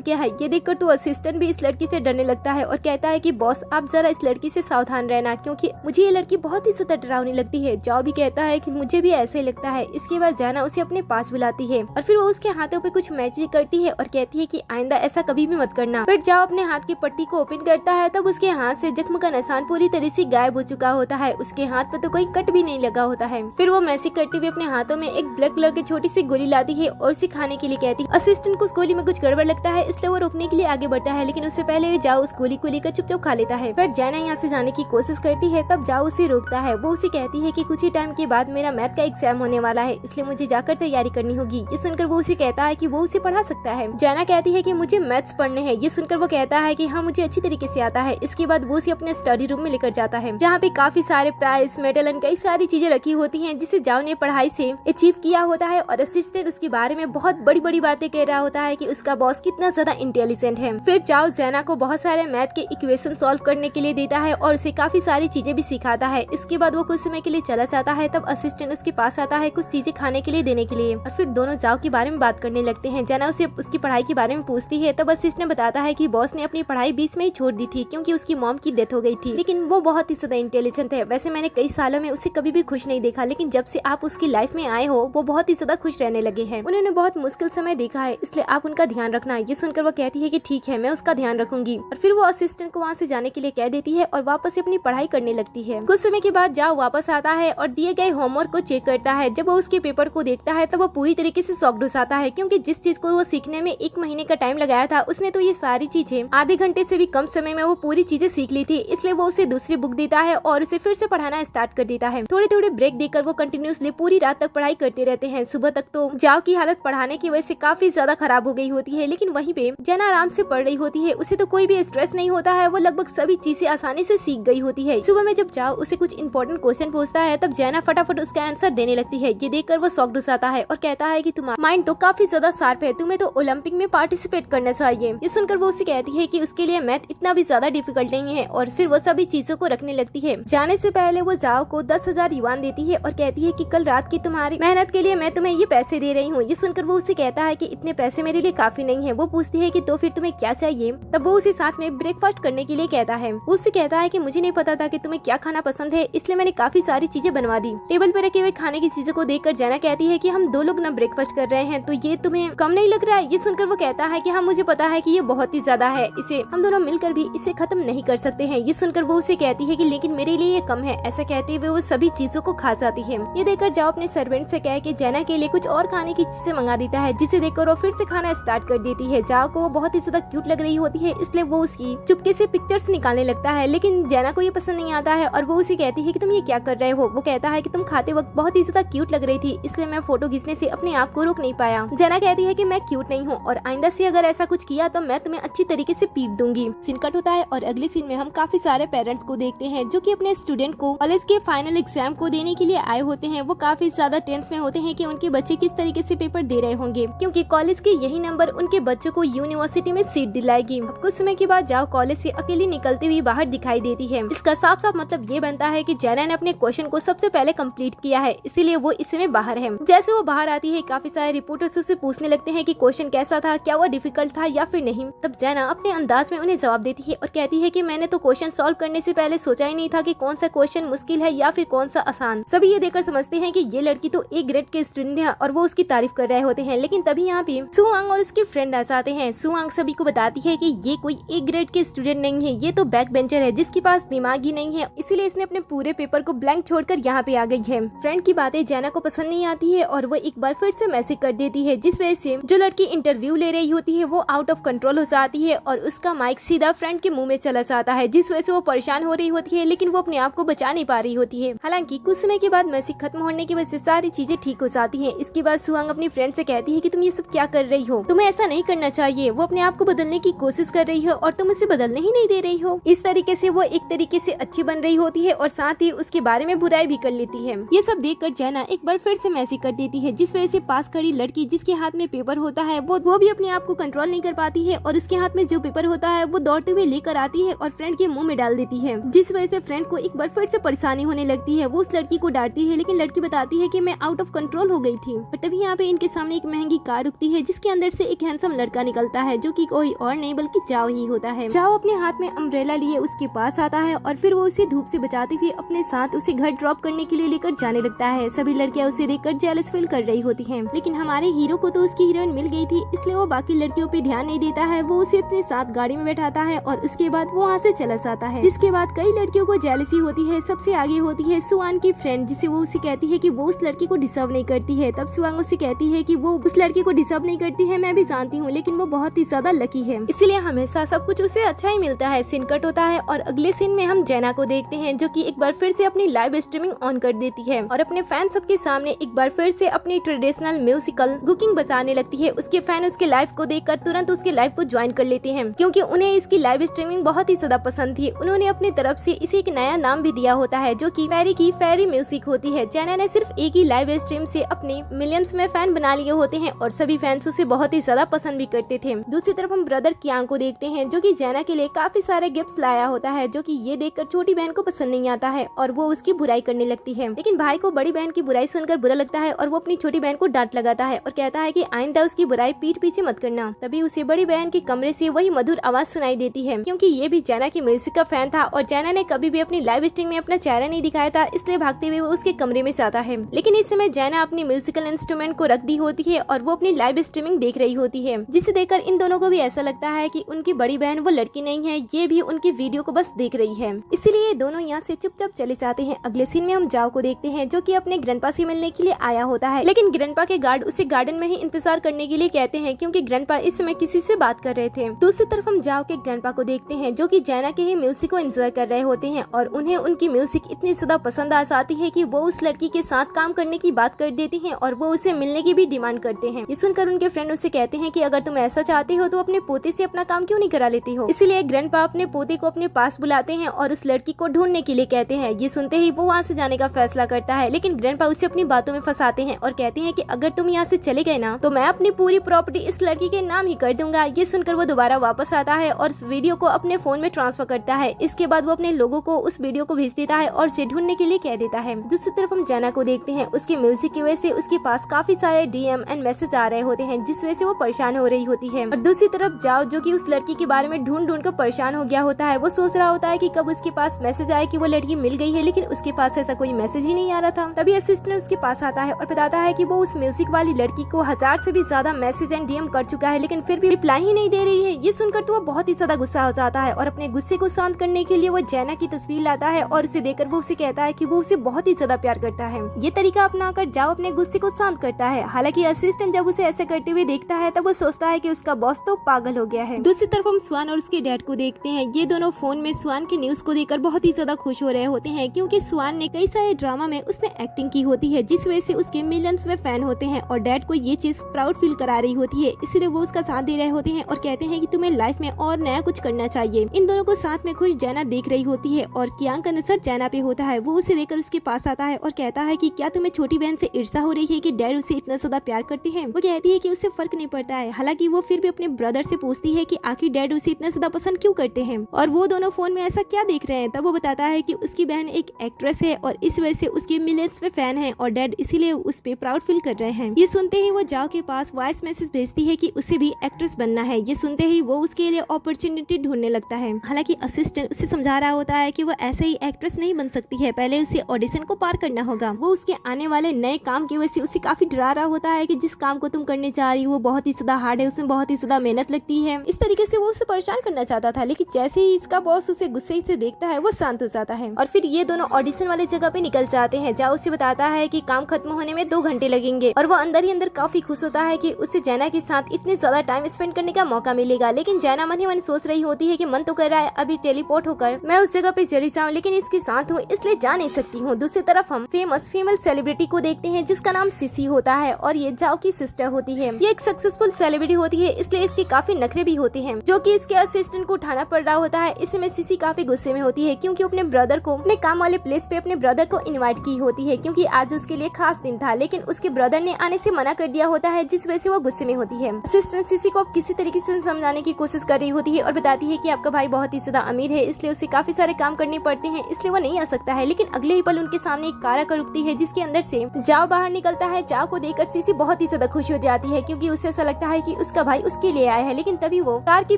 क्या है। ये देखकर तो असिस्टेंट भी इस लड़की से डरने लगता है और कहता है कि बॉस आप जरा इस लड़की से सावधान रहना, क्योंकि मुझे ये लड़की बहुत ही ज्यादा डरावनी लगती है। जाओ भी कहता है कि मुझे भी ऐसे ही लगता है। इसके बाद जाना उसे अपने पास बुलाती है और फिर वो उसके हाथों पे कुछ मैजिक करती है और कहती है कि आइंदा ऐसा कभी भी मत करना। फिर जाओ अपने हाथ की पट्टी को ओपन करता है, तब उसके हाथ से जख्म का निशान पूरी तरह से गायब हो चुका होता है। उसके हाथ पे तो कोई कट भी नहीं लगा होता है। फिर वो मैजिक करते हुए अपने हाथों में एक ब्लैक कलर की छोटी सी गोली लाती है और उसे खाने के लिए कहती है। असिस्टेंट को उस गोली में कुछ गड़बड़ लगता है, इसलिए वो रोकने के लिए आगे बढ़ता है, लेकिन उससे पहले जाओ उस गोली को लेकर चुपचाप खा लेता है। फिर जाना यहाँ से जाने की कोशिश करती है, तब जाओ उसे रोकता है। वो उसे कहती है कि कुछ ही टाइम के बाद मेरा मैथ का एग्जाम होने वाला है, इसलिए मुझे जाकर तैयारी करनी होगी। ये सुनकर वो उसे कहता है कि वो उसे पढ़ा सकता है। जाना कहती है कि मुझे मैथ्स पढ़ने हैं। ये सुनकर वो कहता है कि हाँ मुझे अच्छी तरीके से आता है। इसके बाद वो उसे अपने स्टडी रूम में लेकर जाता है, जहाँ पे काफी सारे प्राइज मेडल एंड कई सारी चीजें रखी होती हैं, जिसे जाओ ने पढ़ाई से अचीव किया होता है। और असिस्टेंट उसके बारे में बहुत बड़ी बड़ी बातें कह रहा होता है कि उसका बॉस कितना ज्यादा इंटेलिजेंट है। फिर जाओ जैना को बहुत सारे मैथ के इक्वेशन सॉल्व करने के लिए देता है और उसे काफी सारी चीजें भी सिखाता है। इसके बाद वो कुछ समय के लिए चला जाता है, तब असिस्टेंट उसके पास आता है कुछ चीजें खाने के लिए देने के लिए और फिर दोनों जाओ के बारे में बात करने लगते हैं। जैना उसे उसकी पढ़ाई के बारे में पूछती है, तब असिस्टेंट बताता है कि बॉस ने अपनी पढ़ाई बीच में ही छोड़ दी थी क्योंकि उसकी मॉम की डेथ हो गई थी, लेकिन वो बहुत ही ज्यादा इंटेलिजेंट है। वैसे मैंने कई सालों में उसे कभी भी खुश नहीं देखा, लेकिन जब से आप उसकी लाइफ में आए हो वो बहुत ही ज्यादा खुश रहने लगे हैं। उन्होंने बहुत मुश्किल समय देखा है, इसलिए आप उनका ध्यान रखना। ये सुनकर वो कहती है कि ठीक है मैं उसका ध्यान रखूंगी और फिर वो असिस्टेंट को वहाँ से जाने के लिए कह देती है और वापस अपनी पढ़ाई करने लगती है। कुछ समय के बाद जाओ वापस आता है और दिए गए होमवर्क को चेक करता है। जब वो उसके पेपर को देखता है तब वो पूरी तरीके से शॉक्ड हो जाता है, क्योंकि जिस चीज को वो सीखने में 1 महीने का टाइम लगाया था उसने तो ये सारी चीजें आधे घंटे से भी कम समय में वो पूरी चीजें सीख ली थी। इसलिए वो उसे दूसरी बुक देता है और उसे फिर से पढ़ाना स्टार्ट कर देता है। थोड़े थोड़े ब्रेक देकर वो कंटिन्यूसली पूरी रात तक पढ़ाई करते रहते हैं। सुबह तक तो जाओ की हालत पढ़ाने की वजह से काफी ज्यादा खराब हो गई होती है, लेकिन वहीं पे जना आराम से पढ़ रही होती है। उसे तो कोई भी स्ट्रेस नहीं होता है, वो लगभग सभी चीजें आसानी से सीख गई होती है। सुबह में जब जाओ उसे कुछ इंपॉर्टेंट क्वेश्चन पूछता है, तब जैना फटाफट उसका आंसर देने लगती है। ये देखकर वो शॉक्ड हो जाता है और कहता है कि तुम्हारा माइंड तो काफी ज्यादा शार्प है, तुम्हें तो ओलंपिक में पार्टिसिपेट करना चाहिए। ये सुनकर वो उसे कहती है कि उसके लिए मैथ इतना भी ज्यादा डिफिकल्ट नहीं है और फिर वो सभी चीजों को रखने लगती है। जाने से पहले वो जाओ को 10,000 युआन देती है और कहती है कि कल रात की तुम्हारी मेहनत के लिए मैं तुम्हें ये पैसे दे रही हूँ। ये सुनकर वो उसे कहता है कि इतने पैसे मेरे लिए काफी नहीं है। वो पूछती है कि तो फिर तुम्हें क्या चाहिए, तब वो उसे साथ में ब्रेकफास्ट करने के लिए कहता है। वो उससे कहता है कि मुझे नहीं पता था कि तुम्हें क्या खाना पसंद है, इसलिए मैंने काफी सारी चीजें बनवा दी। टेबल पर रखे हुए खाने की चीजों को देखकर जैना कहती है कि हम 2 लोग ना ब्रेकफास्ट कर रहे हैं, तो ये तुम्हें कम नहीं लग रहा है। ये सुनकर वो कहता है कि हाँ मुझे पता है कि ये बहुत ही ज्यादा है, इसे हम दोनों मिलकर भी इसे खत्म नहीं कर सकते हैं। ये सुनकर वो उसे कहती है कि लेकिन मेरे लिए ये कम है। ऐसा कहते हुए वो सभी चीजों को खा जाती है। ये देखकर जाओ अपने सर्वेंट से कह के जैना के लिए कुछ और खाने की चीजें मंगा देता है, जिसे देखकर वो फिर से खाना स्टार्ट कर देती है। जाओ को वो बहुत ही ज्यादा क्यूट लग रही होती है, इसलिए वो उसकी चुपके से पिक्चर्स निकालने लगता है, लेकिन जैना को ये पसंद नहीं आता है और वो उसे कहती है कि तुम ये क्या कर रहे हो। वो कहता है कि तुम खाते वक्त बहुत ही ज्यादा क्यूट लग रही थी, इसलिए मैं फोटो खींचने से अपने आप को रोक नहीं पाया। जैना कहती है कि मैं क्यूट नहीं हूँ और आइंदा से अगर ऐसा कुछ किया तो मैं तुम्हें अच्छी तरीके से पीट दूंगी। सीन कट होता है और अगले सीन में हम काफी सारे पेरेंट्स को देखते हैं जो कि अपने स्टूडेंट को कॉलेज के फाइनल एग्जाम को देने के लिए आए होते हैं। वो काफी ज्यादा टेंस में होते हैं कि उनके बच्चे किस तरीके से पेपर दे रहे होंगे, क्योंकि कॉलेज के यही नंबर उनके बच्चों को यूनिवर्सिटी में सीट दिलाएगी। कुछ समय के बाद जाओ कॉलेज से अकेली निकलती हुई बाहर दिखाई देती है। इसका साफ साफ मतलब ये बनता है कि जैना ने अपने क्वेश्चन को सबसे पहले कंप्लीट किया है, इसीलिए वो इस समय बाहर है। जैसे वो बाहर आती है काफी सारे रिपोर्टर्स उससे पूछने लगते हैं कि क्वेश्चन कैसा था, क्या वो डिफिकल्ट था या फिर नहीं। तब जैना अपने अंदाज में उन्हें जवाब देती है और कहती है कि मैंने तो क्वेश्चन सॉल्व करने से पहले सोचा ही नहीं था कि कौन सा क्वेश्चन मुश्किल है या फिर कौन सा आसान। सभी ये देखकर समझते हैं कि ये लड़की तो A ग्रेड के स्टूडेंट है और वो उसकी तारीफ कर रहे होते हैं, लेकिन तभी यहाँ पे सुआंग और उसके फ्रेंड आ जाते हैं। सुआंग सभी को बताती है कि ये कोई A ग्रेड के स्टूडेंट नहीं है, ये तो बैक बेंचर है जिसके पास दिमाग ही नहीं है, इसीलिए इसने अपने पूरे पेपर को ब्लैंक छोड़कर यहाँ पे आ गई है। फ्रेंड की बातें जैना को पसंद नहीं आती है और वो एक बार फिर से मैसेज कर देती है, जिस वजह से जो लड़की इंटरव्यू ले रही होती है वो आउट ऑफ कंट्रोल हो जाती है और उसका माइक सीधा फ्रेंड के मुंह में चला जाता है, जिस वजह से वो परेशान हो रही होती है, लेकिन वो अपने आप को बचा नहीं पा रही होती है। हालांकि कुछ समय के बाद मैसेज खत्म होने की वजह से सारी चीजें ठीक हो जाती है। इसके बाद सुहांग अपनी फ्रेंड से कहती है कि तुम ये सब क्या कर रही हो, तुम्हें ऐसा नहीं करना चाहिए। वो अपने आप को बदलने की कोशिश कर रही है और तुम उसे बदलने ही नहीं दे रही रही हो। इस तरीके से वो एक तरीके से अच्छी बन रही होती है और साथ ही उसके बारे में बुराई भी कर लेती है। ये सब देखकर जैना एक बार फिर से मैसेज कर देती है, जिस वजह से पास खड़ी लड़की जिसके हाथ में पेपर होता है वो भी अपने आप को कंट्रोल नहीं कर पाती है और उसके हाथ में जो पेपर होता है वो दौड़ते हुए लेकर आती है और फ्रेंड के मुंह में डाल देती है, जिस वजह से फ्रेंड को एक बार फिर से परेशानी होने लगती है। वो उस लड़की को डांटती है, लेकिन लड़की बताती है कि मैं आउट ऑफ कंट्रोल हो गई थी। और तभी यहाँ पे इनके सामने एक महंगी कार रुकती है, जिसके अंदर से एक हैंडसम लड़का निकलता है, जो कि कोई और नहीं बल्कि जाओ ही होता है। जाओ अपने हाथ में अम्ब्रेला लिए उसके पास आता है और फिर वो उसे धूप से बचाते हुए अपने साथ उसे घर ड्रॉप करने के लिए लेकर जाने लगता है। सभी लड़कियां उसे देखकर जेलस फील कर रही होती हैं, लेकिन हमारे हीरो को तो उसकी हीरोइन मिल गई थी, इसलिए वो बाकी लड़कियों पे ध्यान नहीं देता है। वो उसे अपने साथ गाड़ी में बैठाता है और उसके बाद वो वहाँ से चला जाता है। जिसके बाद कई लड़कियों को जेलसी होती है। सबसे आगे होती है सुआन की फ्रेंड, जिसे वो उसे कहती है कि वो उस लड़की को डिजर्व नहीं करती है। तब सुआन उसे कहती है कि वो उस लड़की को डिजर्व नहीं करती है, मैं भी जानती हूँ, लेकिन वो बहुत ही ज्यादा लकी है, इसीलिए हमेशा सब कुछ उसे अच्छा ही मिलता है। सीन कट होता है और अगले सीन में हम जैना को देखते हैं, जो कि एक बार फिर से अपनी लाइव स्ट्रीमिंग ऑन कर देती है और अपने फैन सबके सामने एक बार फिर से अपनी ट्रेडिशनल म्यूजिकल कुकिंग बजाने लगती है। उसके फैन उसके लाइव को देखकर तुरंत उसके लाइव को ज्वाइन कर लेते हैं, क्योंकि उन्हें इसकी लाइव स्ट्रीमिंग बहुत ही ज्यादा पसंद थी। उन्होंने अपनी तरफ से इसे एक नया नाम भी दिया होता है, जो कि फेरी की फेरी म्यूजिक होती है। जैना ने सिर्फ एक ही लाइव स्ट्रीम से अपने मिलियंस में फैन बना लिए होते हैं और सभी फैंस उसे बहुत ही ज्यादा पसंद भी करते थे। दूसरी तरफ हम ब्रदर कियांग को देखते हैं, जो कि जैना के लिए काफी सारे गिफ्ट्स लाया होता है, जो कि ये देखकर छोटी बहन को पसंद नहीं आता है और वो उसकी बुराई करने लगती है। लेकिन भाई को बड़ी बहन की बुराई सुनकर बुरा लगता है और वो अपनी छोटी बहन को डांट लगाता है और कहता है कि आइंदा उसकी बुराई पीठ पीछे मत करना। तभी उसे बड़ी बहन के कमरे से वही मधुर आवाज सुनाई देती है, क्योंकि ये भी जैना की म्यूजिक का फैन था और जैना ने कभी भी अपनी लाइव स्ट्रीम में अपना चेहरा नहीं दिखाया था, इसलिए भागते हुए वो उसके कमरे में जाता है। लेकिन इस समय जैना अपनी म्यूजिकल इंस्ट्रूमेंट को रख दी होती है और वो अपनी लाइव स्ट्रीमिंग देख रही होती है, जिसे देखकर इन दोनों को भी ऐसा लगता है कि उनकी बड़ी बहन वो लड़की नहीं है, ये भी उनकी वीडियो को बस देख रही है। इसीलिए दोनों यहाँ से चुपचाप चले जाते हैं। अगले सीन में हम जाओ को देखते हैं, जो कि अपने ग्रैंडपा से मिलने के लिए आया होता है, लेकिन ग्रैंडपा के गार्ड उसे गार्डन में ही इंतजार करने के लिए कहते हैं, क्योंकि ग्रैंडपा इस समय किसी से बात कर रहे थे। दूसरी तरफ हम जाओ के ग्रैंडपा को देखते हैं, जो कि जैना के ही म्यूजिक को एंजॉय कर रहे होते हैं और उन्हें उनकी म्यूजिक इतनी ज्यादा पसंद आ जाती है कि वो उस लड़की के साथ काम करने की बात कर देती हैं और वो उसे मिलने की भी डिमांड करते हैं। ये सुनकर उनके फ्रेंड उससे कहते हैं कि अगर तुम ऐसा चाहते हो तो अपने पोते से अपना काम क्यों नहीं करा लेती हो। इसीलिए ग्रैंडपा अपने पोते को अपने पास बुलाते हैं और उस लड़की को ढूंढने के लिए कहते हैं। ये सुनते ही वो वहाँ से जाने का फैसला करता है, लेकिन ग्रैंडपा उसे अपनी बातों में फंसाते हैं और कहते हैं कि अगर तुम यहाँ से चले गए ना तो मैं अपनी पूरी प्रॉपर्टी इस लड़की के नाम ही कर दूंगा। ये सुनकर वो दोबारा वापस आता है और उस वीडियो को अपने फोन में ट्रांसफर करता है। इसके बाद वो अपने लोगों को उस वीडियो को भेज देता है और उसे ढूंढने के लिए कह देता है। दूसरी तरफ हम जैना को देखते हैं, उसके म्यूजिक की वजह से उसके पास काफी सारे डीएम एंड मैसेज आ रहे होते हैं, जिस वजह से वो परेशान हो रही होती है। और दूसरी तरफ जाओ, जो कि उस लड़की के बारे में ढूंढ कर परेशान हो गया होता है, वो सोच रहा होता है कि कब उसके पास मैसेज आए कि वो लड़की मिल गई है, लेकिन उसके पास ऐसा कोई मैसेज ही नहीं आ रहा था। तभी असिस्टेंट उसके पास आता है और बताता है कि वो उस म्यूजिक वाली लड़की को 1000 से भी ज्यादा मैसेज एंड डीएम कर चुका है, लेकिन फिर भी रिप्लाई ही नहीं दे रही है। ये सुनकर तो वो बहुत ही ज्यादा गुस्सा हो जाता है और अपने गुस्से को शांत करने के लिए वो जैना की तस्वीर लाता है और उसे देखकर वो उसे कहता है कि वो उसे बहुत ही ज्यादा प्यार करता है। ये तरीका अपनाकर जाओ अपने गुस्से को शांत करता है। हालांकि असिस्टेंट जब उसे ऐसे करते हुए देखता है तब वो सोचता है कि उसका बॉस तो पागल हो गया है। दूसरी तरफ हम स्वान और उसके डैड को देखते हैं। ये दोनों फोन में स्वान के न्यूज को देखकर बहुत ही ज्यादा खुश हो रहे होते हैं, क्योंकि स्वान ने कई सारे ड्रामा में उसने एक्टिंग की होती है, जिस वजह से उसके मिलियंस में फैन होते हैं और डैड को ये चीज प्राउड फील करा रही होती है। इसलिए वो उसका साथ दे रहे होते हैं और कहते हैं कि तुम्हें लाइफ में और नया कुछ करना चाहिए। इन दोनों को साथ में खुश जैना देख रही होती है और कियांग का नजर जैना पे होता है। वो उसे लेकर उसके पास आता है और कहता है कि क्या तुम्हें छोटी बहन से ईर्ष्या हो रही है कि डैड उसे इतना ज्यादा प्यार करते हैं। वो कहती है कि उसे फर्क नहीं पड़ता है। हालांकि वो फिर भी अपने ब्रदर से पूछती है कि आखिर डैड उसे इतना ज्यादा पसंद क्यों करते हैं और वो दोनों फोन में ऐसा क्या देख रहे हैं। तब वो बताता है कि उसकी बहन एक एक्ट्रेस है और इस वजह से उसके मिलियंस में फैन है और डैड इसीलिए उस पे प्राउड फील कर रहे हैं। ये सुनते ही वो जाओ के पास वॉइस मैसेज भेजती है कि उसे भी एक्ट्रेस बनना है। ये सुनते ही वो उसके लिए अपॉर्चुनिटी ढूंढने लगता है। हालांकि असिस्टेंट उसे समझा रहा होता है कि वो ऐसे ही एक्ट्रेस नहीं बन सकती है, पहले उसे ऑडिशन को पार करना होगा। वो उसके आने वाले नए काम की वजह से उसे काफी डरा रहा होता है कि जिस काम को तुम करने जा रही हो वो बहुत ही ज्यादा हार्ड है, उसमें बहुत ही ज्यादा मेहनत लगती है। इस तरीके से वो उसे परेशान करना चाहता था, लेकिन जैसे ही इसका बॉस उसे गुस्से से देखता है वो शांत हो जाता है और फिर ये दोनों ऑडिशन वाली जगह पे निकल जाते हैं, जहाँ उसे बताता है कि काम खत्म होने में 2 घंटे लगेंगे और वो अंदर ही अंदर काफी खुश होता है कि उसे जैना के साथ इतने ज्यादा टाइम स्पेंड करने का मौका मिलेगा। लेकिन जैना मन ही मन सोच रही होती है कि मन तो कर रहा है अभी टेलीपोर्ट होकर मैं उस जगह पे चली जाऊँ, लेकिन इसके साथ हूँ इसलिए जा नहीं सकती हूँ। दूसरी तरफ हम फेमस फीमेल सेलिब्रिटी को देखते हैं जिसका नाम सिसी होता है और ये जाओ की सिस्टर होती है। ये एक सक्सेसफुल सेलिब्रिटी होती है, इसलिए इसके काफी नखरे भी होते हैं जो कि इसके असिस्टेंट को उठाना पड़ पड़ रहा होता है। इस समय सीसी काफी गुस्से में होती है क्योंकि अपने ब्रदर को अपने काम वाले प्लेस पे अपने ब्रदर को इनवाइट की होती है क्योंकि आज उसके लिए खास दिन था, लेकिन उसके ब्रदर ने आने से मना कर दिया होता है, जिस वजह से वो गुस्से में होती है। असिस्टेंट सीसी को किसी तरीके से समझाने की कोशिश कर रही होती है और बताती है कि आपका भाई बहुत ही ज्यादा अमीर है, इसलिए उसे काफी सारे काम करने पड़ते हैं, इसलिए वो नहीं आ सकता है। लेकिन अगले ही पल उनके सामने एक कार आकर रुकती है जिसके अंदर से जाओ बाहर निकलता है। जाओ को देखकर सीसी बहुत ही ज्यादा खुश हो जाती है क्योंकि उसे ऐसा लगता है कि उसका भाई उसके लिए आया है। लेकिन तभी वो कार की